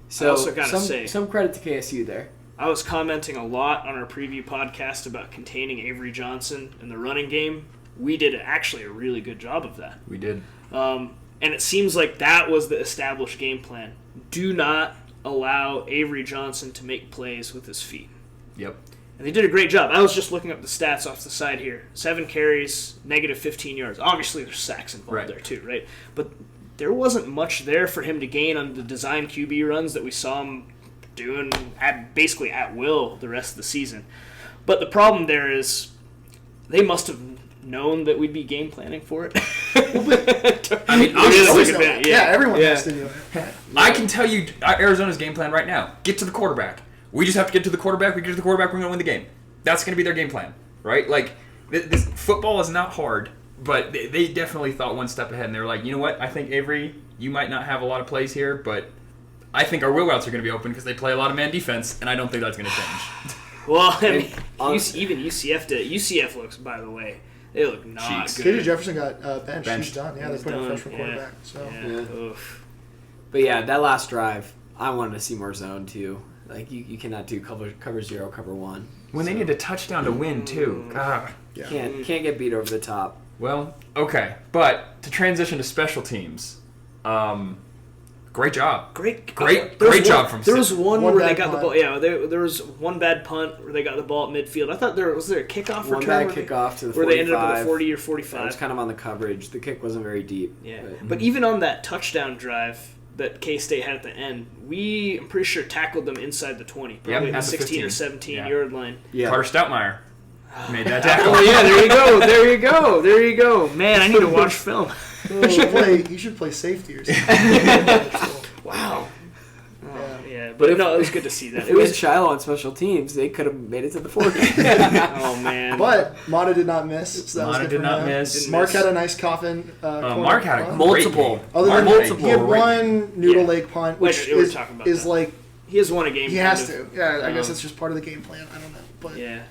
So I also gotta say some credit to KSU there. I was commenting a lot on our preview podcast about containing Avery Johnson in the running game. We did actually a really good job of that. We did. And it seems like that was the established game plan. Do not allow Avery Johnson to make plays with his feet. Yep. And they did a great job. I was just looking up the stats off the side here. 7 carries, negative 15 yards. Obviously, there's sacks involved there too, right? But there wasn't much there for him to gain on the design QB runs that we saw him doing basically at will the rest of the season. But the problem there is they must have known that we'd be game planning for it. I mean, obviously, everyone has to do it. I can tell you Arizona's game plan right now. Get to the quarterback. We just have to get to the quarterback. We get to the quarterback, we're going to win the game. That's going to be their game plan, right? This football is not hard, but they definitely thought one step ahead, and they were like, you know what? I think, Avery, you might not have a lot of plays here, but I think our wheel routes are going to be open because they play a lot of man defense, and I don't think that's going to change. Well, I mean, even UCF looks, by the way, they look not good. KJ Jefferson got benched. He's done. Yeah, they're putting a freshman quarterback. So. But yeah, that last drive, I wanted to see more zone too. You cannot do cover 0, cover 1. When they need a touchdown to win too. God. Yeah. Can't get beat over the top. Well, okay, but to transition to special teams, Great job. Great job from There was one where they bad got the punt. ball. Yeah, there was one bad punt where they got the ball at midfield. I thought was there a kickoff One return bad kickoff to the 45. where they ended up at the 40 or That 45. was kind of on the coverage. The kick wasn't very deep. Yeah, but even on that touchdown drive that K-State had at the end, I'm pretty sure tackled them inside the 20, probably Yep, the at the 16 or 15. 17 yard line. Yeah. Carter Stoutmeyer made that tackle. Oh yeah, there you go. Man, I need to watch film. You should play safety or something. Wow. Yeah. Yeah, but no, it was good to see that. If it was Shiloh on special teams, they could have made it to the 40. Oh man. But Mata did not miss. So that was Mata good did for not him. miss. Mark had a nice coffin. Mark had a punt. great Multiple. game. Other than Mark that, had a he had great one game. noodle Yeah. leg punt, Wait, which we were talking about is that. like He has won a game. he kind has of. to. Yeah, I guess Um, it's just part of the game plan. I don't know, but Yeah.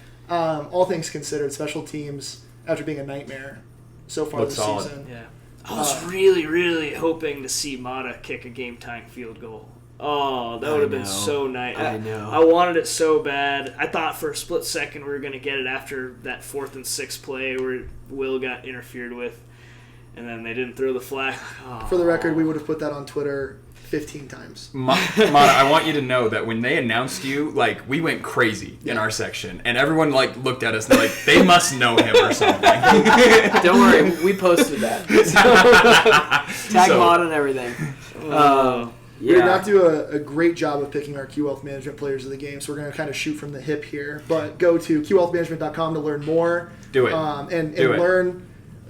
all things considered, special teams after being a nightmare so far Looked this solid. season. Yeah. I was really, really hoping to see Mata kick a game-tying field goal. Oh, that would have been know. so nice. I know. I wanted it so bad. I thought for a split second we were going to get it after that 4th and 6 play where Will got interfered with, and then they didn't throw the flag. Oh. For the record, we would have put that on Twitter 15 times. Mata, I want you to know that when they announced you, like, we went crazy in our section, and everyone like looked at us and they're like, they must know him or something. Don't worry, we posted that. Tag mod and everything. We did Yeah. not do a great job of picking our Q Wealth Management players of the game, so we're going to kind of shoot from the hip here. But go to qwealthmanagement.com to learn more. Do it. And Do it. learn,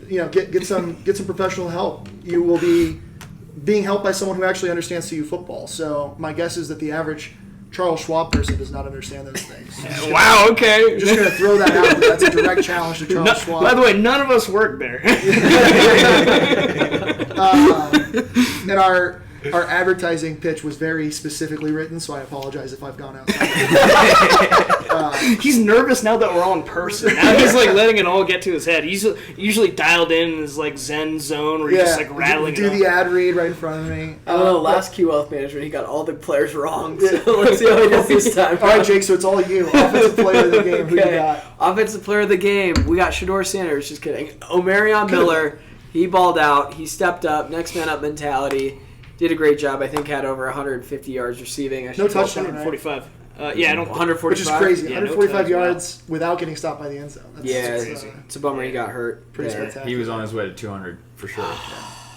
get some professional help. You will be being helped by someone who actually understands CU football. So my guess is that the average Charles Schwab person does not understand those things. Wow, okay. Just going to throw that out there. That's a direct challenge to Charles Schwab. By the way, none of us work there. And our advertising pitch was very specifically written, so I apologize if I've gone outside. He's nervous now that we're all in person. Now he's like letting it all get to his head. He's usually dialed in his like Zen zone where he's just like rattling do it the off. ad read right in front of me. I don't know, last Q Wealth Management, he got all the players wrong. So let's see how he does this time. All right, Jake, so it's all you. Offensive player of the game. Who you Okay. got? Offensive player of the game. We got Shador Sanders. Just kidding. Omarion Miller. He balled out. He stepped up. Next man up mentality. Did a great job. I think had over 150 yards receiving. No touchdown, 145. Yeah, I don't. 145. Which is crazy. Yeah, no 145 touch, wow. yards without getting stopped by the end zone. That's Yeah, crazy. it's a bummer he got hurt. Pretty there. spectacular. He was on his way to 200 for sure.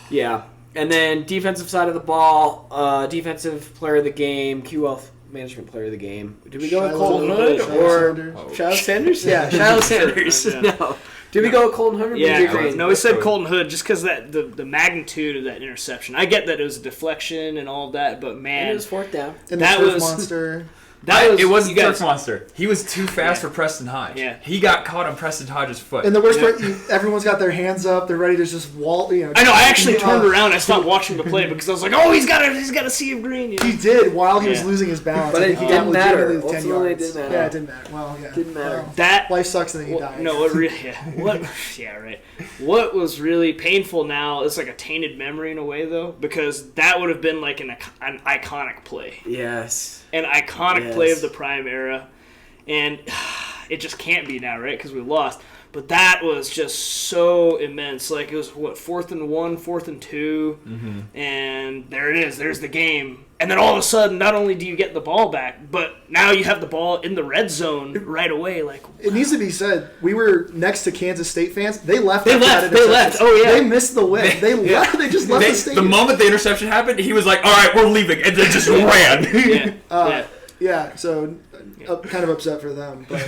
Yeah. And then defensive side of the ball, defensive player of the game, Q Wealth Management player of the game. Did we go with Shiloh Colton Sanders. Hood Shiloh or Sanders. Shiloh Sanders? Yeah. Shiloh Sanders. Yeah. No. Did we go with Colton Hood or Yeah, BJ Green? no, we said Colton Hood just because the magnitude of that interception. I get that it was a deflection and all of that, but And man, it was fourth down. And the That turf was- monster. It wasn't you guys- Turf Monster. He was too fast for Preston Hodge. Yeah. He got caught on Preston Hodge's foot. And the worst part, everyone's got their hands up. They're ready to just wall. I know. I actually turned around. I stopped watching the play because I was like, "Oh, he's got a sea of green." You know? He did while he was Yeah. losing his balance. But I it think he got didn't matter. legitimately 10 Ultimately, it yards. didn't matter. Yeah, it didn't matter. Well, yeah. Didn't matter. Well, That life sucks and then he died. No, it really. Yeah. What? Yeah, right. What was really painful now is like a tainted memory in a way, though, because that would have been like an iconic play, Yes. an iconic Yes. play of the prime era, and it just can't be now, right? Because we lost. But that was just so immense. Like, it was, 4th and 1, 4th and 2, and there it is. There's the game. And then all of a sudden, not only do you get the ball back, but now you have the ball in the red zone right away. Like, It needs to be said, we were next to Kansas State fans. They left. They after left, that they interception. left. Oh, yeah. They missed the win. They left. They just left the The stadium. moment the interception happened, he was like, "All right, we're leaving," and then just ran. yeah, yeah. Yeah, so kind of upset for them. But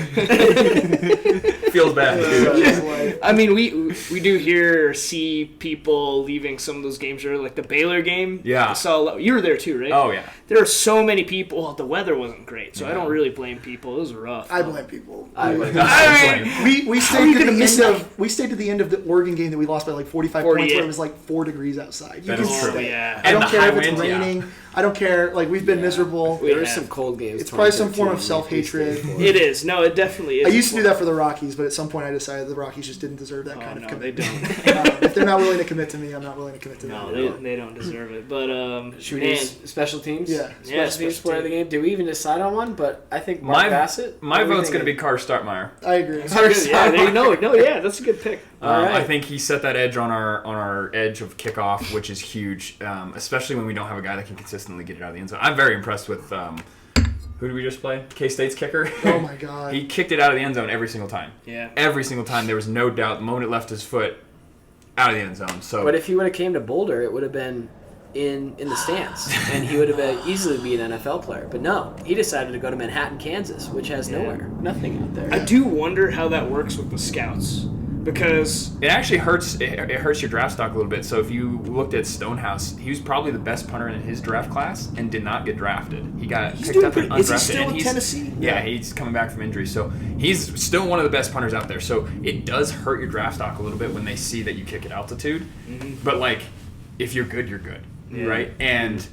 Feels bad. it's like- I mean, we do hear or see people leaving some of those games early, like the Baylor game. Yeah. I saw, you were there too, right? Oh yeah. There are so many people. Well, the weather wasn't great, so I don't really blame people. It was rough. I blame people. I would. We are stayed you to the gonna miss end that? of the end of the Oregon game that we lost by like 45 points, 48. where it was like 4 degrees outside. You That can is true. stay. Yeah. I don't And the care high if it's winds, yeah. raining. I don't care. Like, we've been miserable. We There were have. some cold games. It's probably some form of 2013. self-hatred. It is. No, it definitely is. I used to do that for the Rockies, but at some point I decided the Rockies just didn't deserve that kind of they commitment. don't. If they're not willing to commit to me, I'm not willing to commit to them. No, they don't deserve it. But should we do special teams? Yeah. Special teams player of the game. Did we even decide on one? But I think Mark Bassett. My vote's going to be Carr Startmeyer. I agree. Yeah, there you know. No, yeah, that's a good pick. Right. I think he set that edge on our edge of kickoff, which is huge, especially when we don't have a guy that can consistently get it out of the end zone. I'm very impressed with who did we just play? K-State's kicker. Oh my God. He kicked it out of the end zone every single time. Yeah. Every single time. There was no doubt. The moment it left his foot, out of the end zone. So. But if he would have came to Boulder, it would have been in the stands, and he would have easily be an NFL player. But no, he decided to go to Manhattan, Kansas, which has nothing out there. I do wonder how that works with the scouts. Because it actually hurts. It hurts your draft stock a little bit. So if you looked at Stonehouse, he was probably the best punter in his draft class and did not get drafted. He got picked up and undrafted. Is he still in Tennessee? Yeah, he's coming back from injury, so he's still one of the best punters out there. So it does hurt your draft stock a little bit when they see that you kick at altitude. Mm-hmm. But like, if you're good, you're good, right? And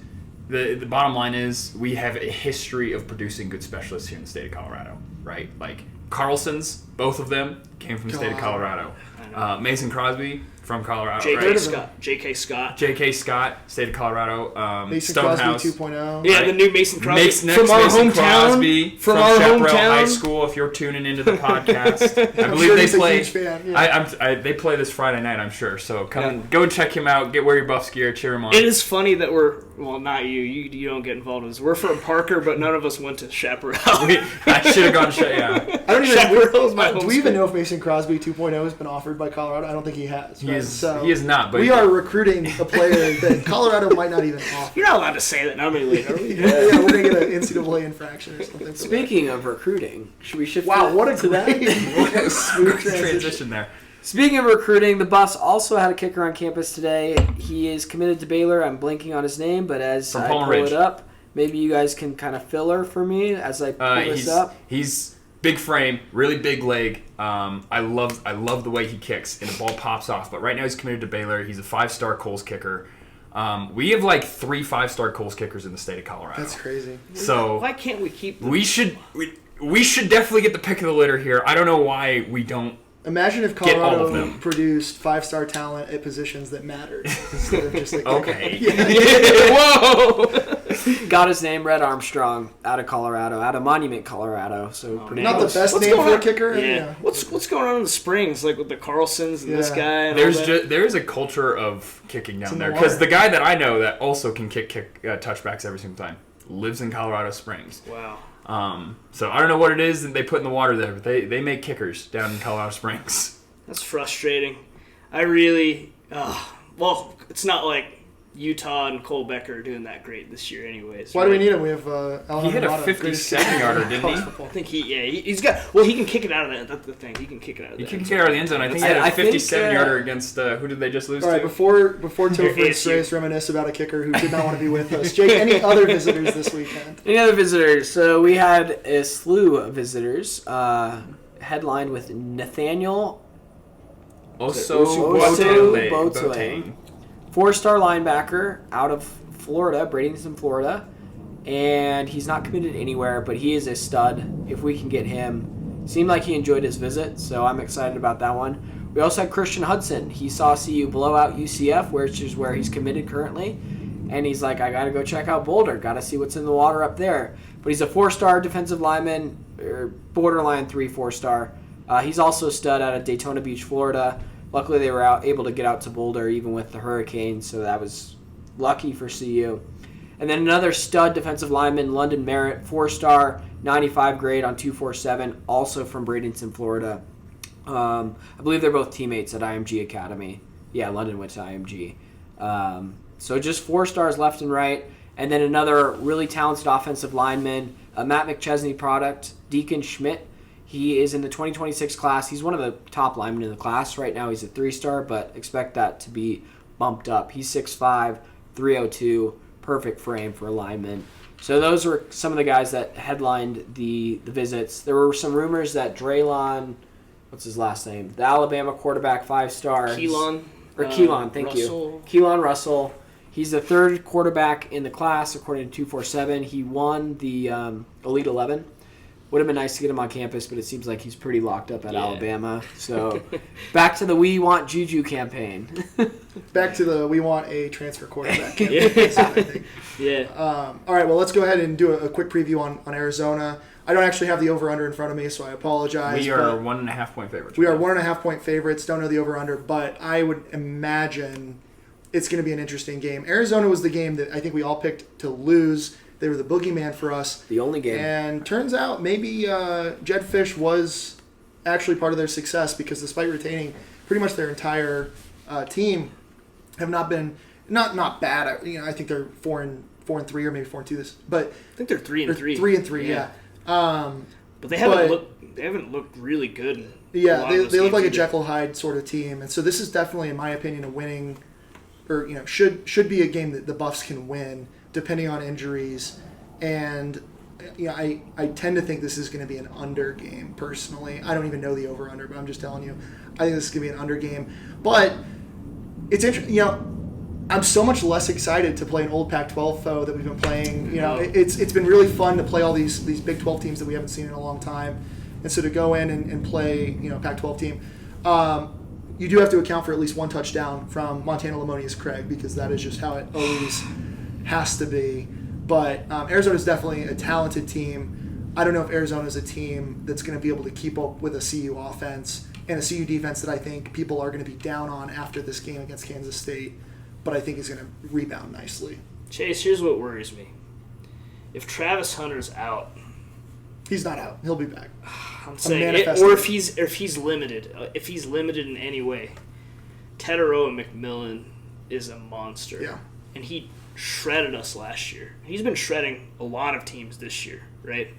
the bottom line is we have a history of producing good specialists here in the state of Colorado, right? Like Carlson's, both of them came from the state of Colorado. Mason Crosby from Colorado. J.K. Scott, state of Colorado. Mason Stonehouse. Crosby 2.0. Yeah, the new Mason Crosby. From our Mason hometown. Crosby, from our Chaparral hometown. High School. If you're tuning into the podcast, I believe sure they he's a play. huge fan, yeah. They play this Friday night, I'm sure. So go check him out. Wear your Buffs gear. Cheer him on. It is funny that not you. You don't get involved in this. We're from Parker, but none of us went to Chaparral. I should have gone. Yeah. I don't even. Chaparral's my home do we even school. know if Mason Crosby 2.0 has been offered by Colorado? I don't think he has. He right? is not. But we are recruiting a player that Colorado might not even offer. You're not allowed to say that. Not really, are we? Yeah, we're gonna get an NCAA infraction or something. Speaking of recruiting, should we shift? Wow, what a to that? smooth transition there. Speaking of recruiting, the Buffs also had a kicker on campus today. He is committed to Baylor. I'm blanking on his name, but as I pull it up, maybe you guys can kind of fill her for me as I pull this up. He's big frame, really big leg. I love the way he kicks, and the ball pops off. But right now he's committed to Baylor. He's a 5-star Coles kicker. We have like 3 5-star Coles kickers in the state of Colorado. That's crazy. So why can't we keep them? We should definitely get the pick of the litter here. I don't know why we don't. Imagine if Colorado produced 5-star talent at positions that mattered instead of just like okay. Whoa! Got his name, Red Armstrong, out of Colorado, out of Monument, Colorado. So pretty not close. the best name for a kicker. Yeah. What's going on in the Springs, like with the Carlsons and this guy? And there's a culture of kicking down there because the guy that I know that also can kick touchbacks every single time lives in Colorado Springs. Wow. So I don't know what it is that they put in the water there, but they make kickers down in Colorado Springs. That's frustrating. I really, it's not like Utah and Cole Becker are doing that great this year anyways. Why do we need him? We have he hit a 57-yarder, didn't he? I think he's got, well, he can kick it out of that. That's the thing. He can kick it out of the end zone. He can kick it out of the end zone. I think he had a 57-yarder against, who did they just lose to? All right, before Topher and Strays reminisce about a kicker who did not want to be with us. Jake, any other visitors this weekend? Any other visitors? So we had a slew of visitors, headlined with Nathaniel Boateng. 4-star linebacker out of Florida, Bradenton, Florida. And he's not committed anywhere, but he is a stud if we can get him. Seemed like he enjoyed his visit, so I'm excited about that one. We also had Christian Hudson. He saw CU blow out UCF, which is where he's committed currently. And he's like, I got to go check out Boulder. Got to see what's in the water up there. But he's a 4-star defensive lineman, or borderline 3-4-star. He's also a stud out of Daytona Beach, Florida. Luckily, they were able to get out to Boulder even with the hurricane, so that was lucky for CU. And then another stud defensive lineman, London Merritt, 4-star, 95 grade on 247, also from Bradenton, Florida. I believe they're both teammates at IMG Academy. Yeah, London went to IMG. So just 4 stars left and right. And then another really talented offensive lineman, a Matt McChesney product, Deacon Schmidt. He is in the 2026 class. He's one of the top linemen in the class. Right now he's a 3-star, but expect that to be bumped up. He's 6'5", 302, perfect frame for a lineman. So those were some of the guys that headlined the visits. There were some rumors that Draylon, what's his last name? The Alabama quarterback, 5-star. Keelan, thank you. Keelan Russell. He's the 3rd quarterback in the class, according to 247. He won the Elite 11. Would have been nice to get him on campus, but it seems like he's pretty locked up at Alabama. So back to the We Want Juju campaign. Back to the we want a transfer quarterback campaign. I think. Yeah. All right, well, let's go ahead and do a quick preview on Arizona. I don't actually have the over-under in front of me, so I apologize. We are 1.5 point favorites. We are 1.5 point favorites. Don't know the over-under, but I would imagine it's going to be an interesting game. Arizona was the game that I think we all picked to lose. They were the boogeyman for us. The only game. And turns out maybe Jed Fish was actually part of their success because despite retaining pretty much their entire team, have not been not bad. I think they're 4-3 or maybe 4-2 this, but I think they're 3-3. 3-3, yeah. But they haven't looked really good. Yeah, they look like a Jekyll Hyde sort of team, and so this is definitely, in my opinion, a winning, or should be a game that the Buffs can win depending on injuries, and I tend to think this is going to be an under game personally. I don't even know the over under, but I'm just telling you, I think this is going to be an under game. But it's interesting, I'm so much less excited to play an old Pac-12 foe that we've been playing. It's been really fun to play all these Big 12 teams that we haven't seen in a long time, and so to go in and play Pac-12 team, you do have to account for at least one touchdown from Montana Lamonius Craig because that is just how it always has to be. But Arizona is definitely a talented team. I don't know if Arizona is a team that's going to be able to keep up with a CU offense and a CU defense that I think people are going to be down on after this game against Kansas State, but I think is going to rebound nicely. Chase, here's what worries me. If Travis Hunter's out, he's not out. He'll be back. I'm saying, or if he's limited, in any way, Teteroa McMillan is a monster. Yeah, and he shredded us last year. He's been shredding a lot of teams this year, right?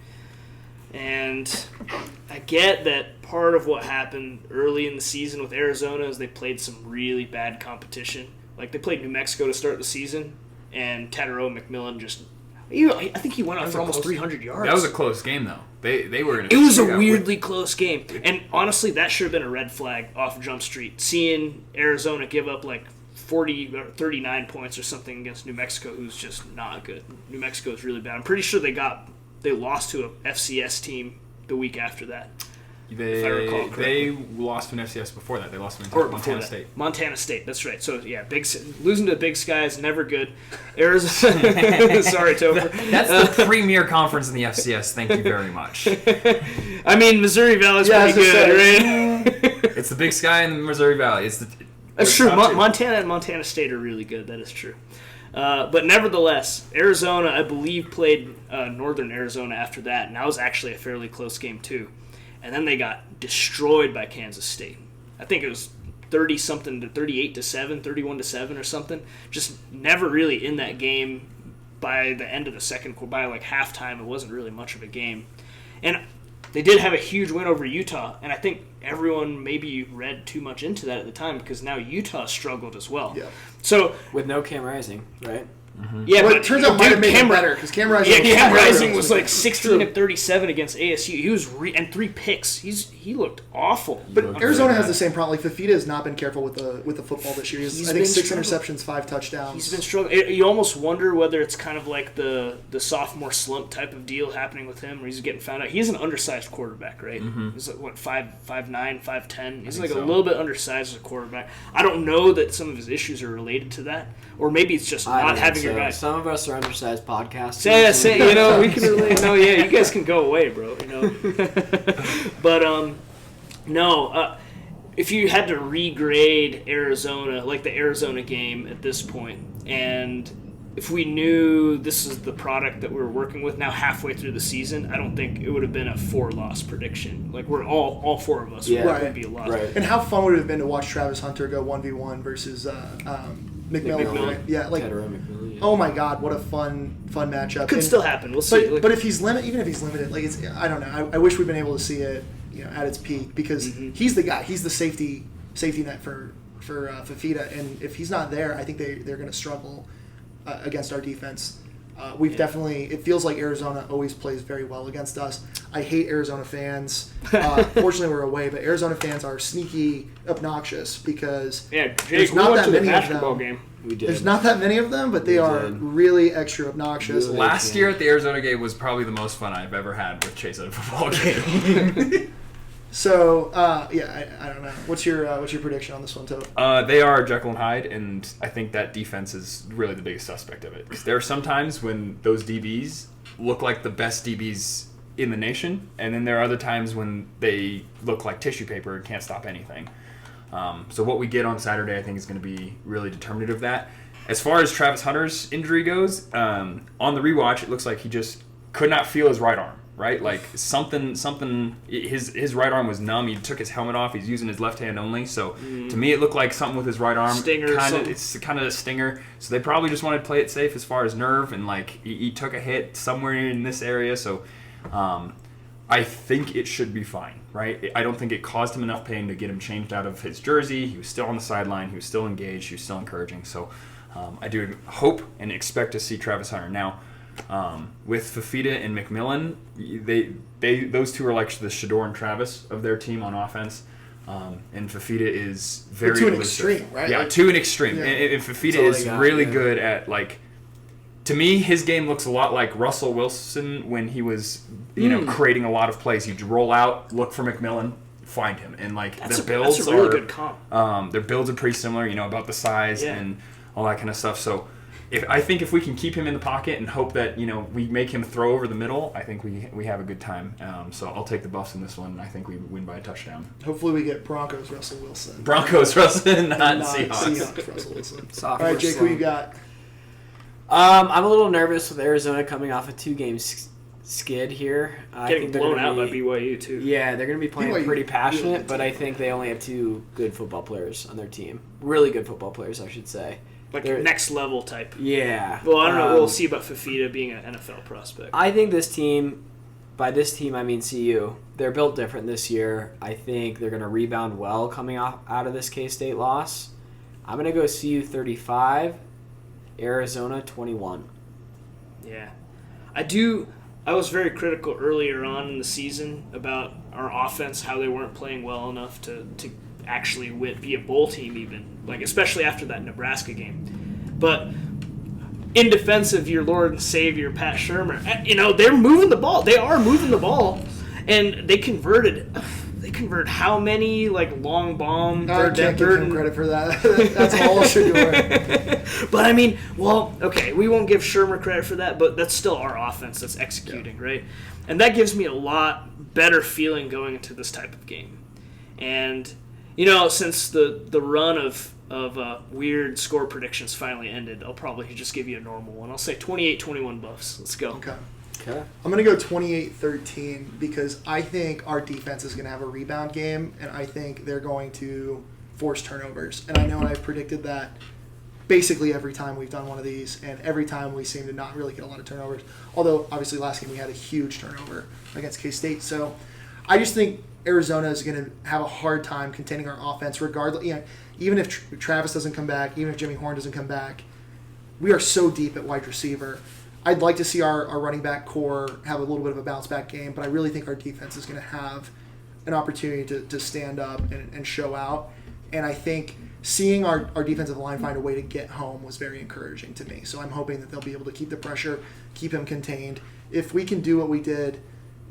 And I get that part of what happened early in the season with Arizona is they played some really bad competition. Like they played New Mexico to start the season, and Teteroa McMillan I think he went out for almost 300 yards. That was a close game, though. They were in It was a weirdly close game. And honestly, that should have been a red flag off Jump Street. Seeing Arizona give up like 40 or 39 points or something against New Mexico, who's just not good. New Mexico is really bad. I'm pretty sure they lost to a FCS team the week after that. If I recall correctly. They lost to an FCS before that. They lost to Montana State. Montana State, that's right. So, yeah, losing to Big Sky is never good. Arizona. Sorry, Topher. That's the premier conference in the FCS. Thank you very much. I mean, Missouri Valley's pretty good, right? It's the Big Sky in the Missouri Valley. That's true. Montana and Montana State are really good. That is true. But nevertheless, Arizona, I believe, played Northern Arizona after that, and that was actually a fairly close game, too. And then they got destroyed by Kansas State. I think it was 30-something to 38-7, 31-7 or something. Just never really in that game by the end of the second quarter. By like halftime, it wasn't really much of a game. And they did have a huge win over Utah, and I think everyone maybe read too much into that at the time because now Utah struggled as well. Yeah. So with no Cam Rising, right? Mm-hmm. Yeah, well, but it turns out might have made it better because Cam Rising. Yeah, Cam Rising was like 16-37 against ASU. He was and 3 picks. He looked awful. But Arizona has the same problem. Like Fafita has not been careful with the football this year. I think 6 interceptions, 5 touchdowns. He's been struggling. You almost wonder whether it's kind of like the sophomore slump type of deal happening with him, where he's getting found out. He's an undersized quarterback, right? Mm-hmm. He's like 5'9", 5'10". He's like a little bit undersized as a quarterback. I don't know that some of his issues are related to that, or maybe it's just not having your guy. Some of us are undersized podcasts. Yeah, we can relate. No, yeah, you guys can go away, bro. But no. If you had to regrade Arizona, like the Arizona game at this point, and if we knew this is the product that we were working with now halfway through the season, I don't think it would have been a 4-loss prediction. Like we're all 4 of us would be a loss. Right. And how fun would it have been to watch Travis Hunter go 1v1 versus McMillan? Right? Yeah, like oh my God, what a fun matchup. Could still happen. We'll see. But if he's even if he's limited, like I don't know. I wish we'd been able to see it, at its peak because he's the guy. He's the safety net for Fafita, and if he's not there, I think they're going to struggle against our defense. Definitely, it feels like Arizona always plays very well against us. I hate Arizona fans. Fortunately, we're away, but Arizona fans are sneaky obnoxious because Jake, there's not that many basketball of them. game. We did. There's not that many of them, but they are really extra obnoxious. Last year at the Arizona game was probably the most fun I've ever had with Chase at a football game. So, I don't know. What's your prediction on this one, Toad? They are Jekyll and Hyde, and I think that defense is really the biggest suspect of it. 'Cause there are some times when those DBs look like the best DBs in the nation, and then there are other times when they look like tissue paper and can't stop anything. So what we get on Saturday, I think, is going to be really determinative of that. As far as Travis Hunter's injury goes, on the rewatch, it looks like he just could not feel his right arm. Right, like something. His right arm was numb. He took his helmet off. He's using his left hand only. So to me, it looked like something with his right arm. Stinger. It's kind of a stinger. So they probably just wanted to play it safe as far as nerve, and like he took a hit somewhere in this area. So I think it should be fine. Right, I don't think it caused him enough pain to get him changed out of his jersey. He was still on the sideline. He was still engaged. He was still encouraging. So I do hope and expect to see Travis Hunter now. With Fafita and McMillan, those two are like the Shador and Travis of their team on offense. And Fafita is very to an elusive. extreme, right? Yeah, to an extreme. Yeah. And Fafita is really good at, like, to me, his game looks a lot like Russell Wilson when he was, creating a lot of plays. He'd roll out, look for McMillan, find him, and like That's their builds a really are good comp. their builds are pretty similar. About the size and all that kind of stuff. So. I think if we can keep him in the pocket and hope that we make him throw over the middle, I think we have a good time. So I'll take the Buffs in this one, and I think we win by a touchdown. Hopefully we get Broncos Russell Wilson. Broncos Russell, not Seahawks. Seahawks Russell Wilson. All right, Jake, who you got? I'm a little nervous with Arizona coming off a 2-game skid here. Getting blown out by BYU too. Yeah, they're going to be playing pretty passionate, but I think they only have 2 good football players on their team. Really good football players, I should say. Like next level type. Yeah. Well, I don't know. We'll see about Fafita being an NFL prospect. I think this team, by this team I mean CU, they're built different this year. I think they're going to rebound well coming out of this K-State loss. I'm going to go CU 35, Arizona 21. Yeah. I was very critical earlier on in the season about our offense, how they weren't playing well enough to actually be a bowl team even, like especially after that Nebraska game. But in defense of your Lord and Savior Pat Shurmur, they're moving the ball. They are moving the ball, and they converted how many long bomb? I can't give him credit for that. That's all Shador. But I mean, okay, we won't give Shurmur credit for that, but that's still our offense that's executing, right? And that gives me a lot better feeling going into this type of game. And since the run of weird score predictions finally ended, I'll probably just give you a normal one. I'll say 28-21 Buffs. Let's go. Okay. I'm going to go 28-13 because I think our defense is going to have a rebound game, and I think they're going to force turnovers. And I know I've predicted that basically every time we've done one of these, and every time we seem to not really get a lot of turnovers. Although, obviously, last game we had a huge turnover against K-State. So I just think Arizona is going to have a hard time containing our offense regardless. Even if Travis doesn't come back, even if Jimmy Horn doesn't come back, we are so deep at wide receiver. I'd like to see our running back core have a little bit of a bounce back game, but I really think our defense is going to have an opportunity to stand up and show out. And I think seeing our defensive line find a way to get home was very encouraging to me. So I'm hoping that they'll be able to keep the pressure, keep him contained. If we can do what we did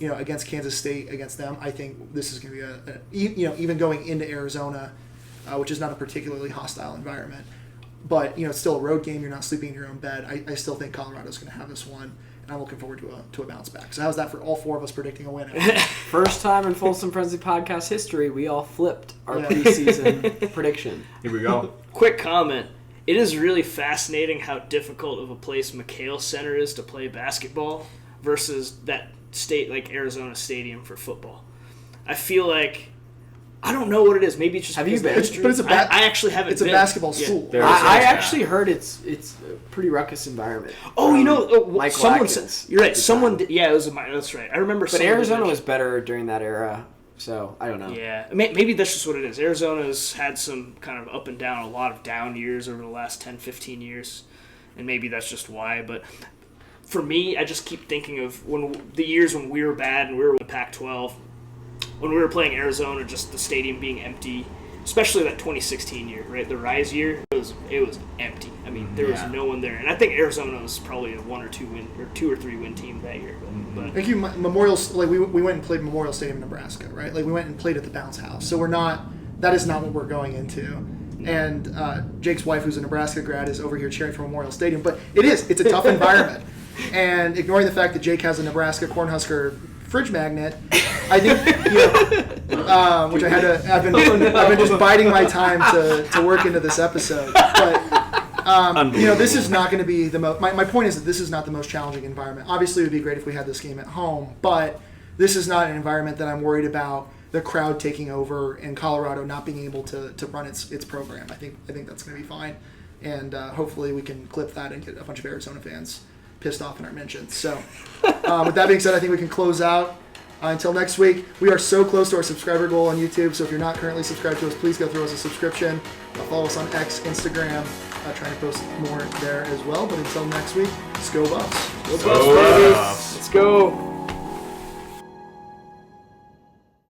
against Kansas State against them, I think this is going to be even going into Arizona, which is not a particularly hostile environment. But, it's still a road game. You're not sleeping in your own bed. I still think Colorado's going to have this one, and I'm looking forward to a bounce back. So how's that for all 4 of us predicting a win? First time in Folsom Frenzy podcast history, we all flipped our preseason prediction. Here we go. Quick comment. It is really fascinating how difficult of a place McHale Center is to play basketball versus that state like Arizona Stadium for football. I feel like I don't know what it is. Maybe it's just have you been? But it's I actually haven't. It's a basketball school. I actually heard it's a pretty ruckus environment. Oh, someone said you're right. Someone did, it was that's right. I remember. But Arizona was better during that era, so I don't know. Yeah, maybe that's just what it is. Arizona's had some kind of up and down, a lot of down years over the last 10, 15 years, and maybe that's just why. But for me, I just keep thinking of the years when we were bad and we were with Pac-12. When we were playing Arizona, just the stadium being empty, especially that 2016 year, right? The Rise year, it was empty. I mean, there was no one there, and I think Arizona was probably a 1 or 2 win or 2 or 3 win team that year. But Thank you. Memorials, like we went and played Memorial Stadium, Nebraska, right? Like we went and played at the Bounce House, so that is not what we're going into. And Jake's wife, who's a Nebraska grad, is over here cheering for Memorial Stadium, but it's a tough environment. And ignoring the fact that Jake has a Nebraska Cornhusker fridge magnet, I think, which I've been just biding my time to work into this episode. But this is not going to be the most. My point is that this is not the most challenging environment. Obviously, it would be great if we had this game at home, but this is not an environment that I'm worried about the crowd taking over and Colorado not being able to run its program. I think that's going to be fine, and hopefully we can clip that and get a bunch of Arizona fans pissed off in our mentions. So with that being said, I think we can close out. Until next week, we are so close to our subscriber goal on YouTube, so if you're not currently subscribed to us, please go through us a subscription. Follow us on X, Instagram, trying to post more there as well. But until next week, let's go Buffs. Go Buffs, baby. Let's go.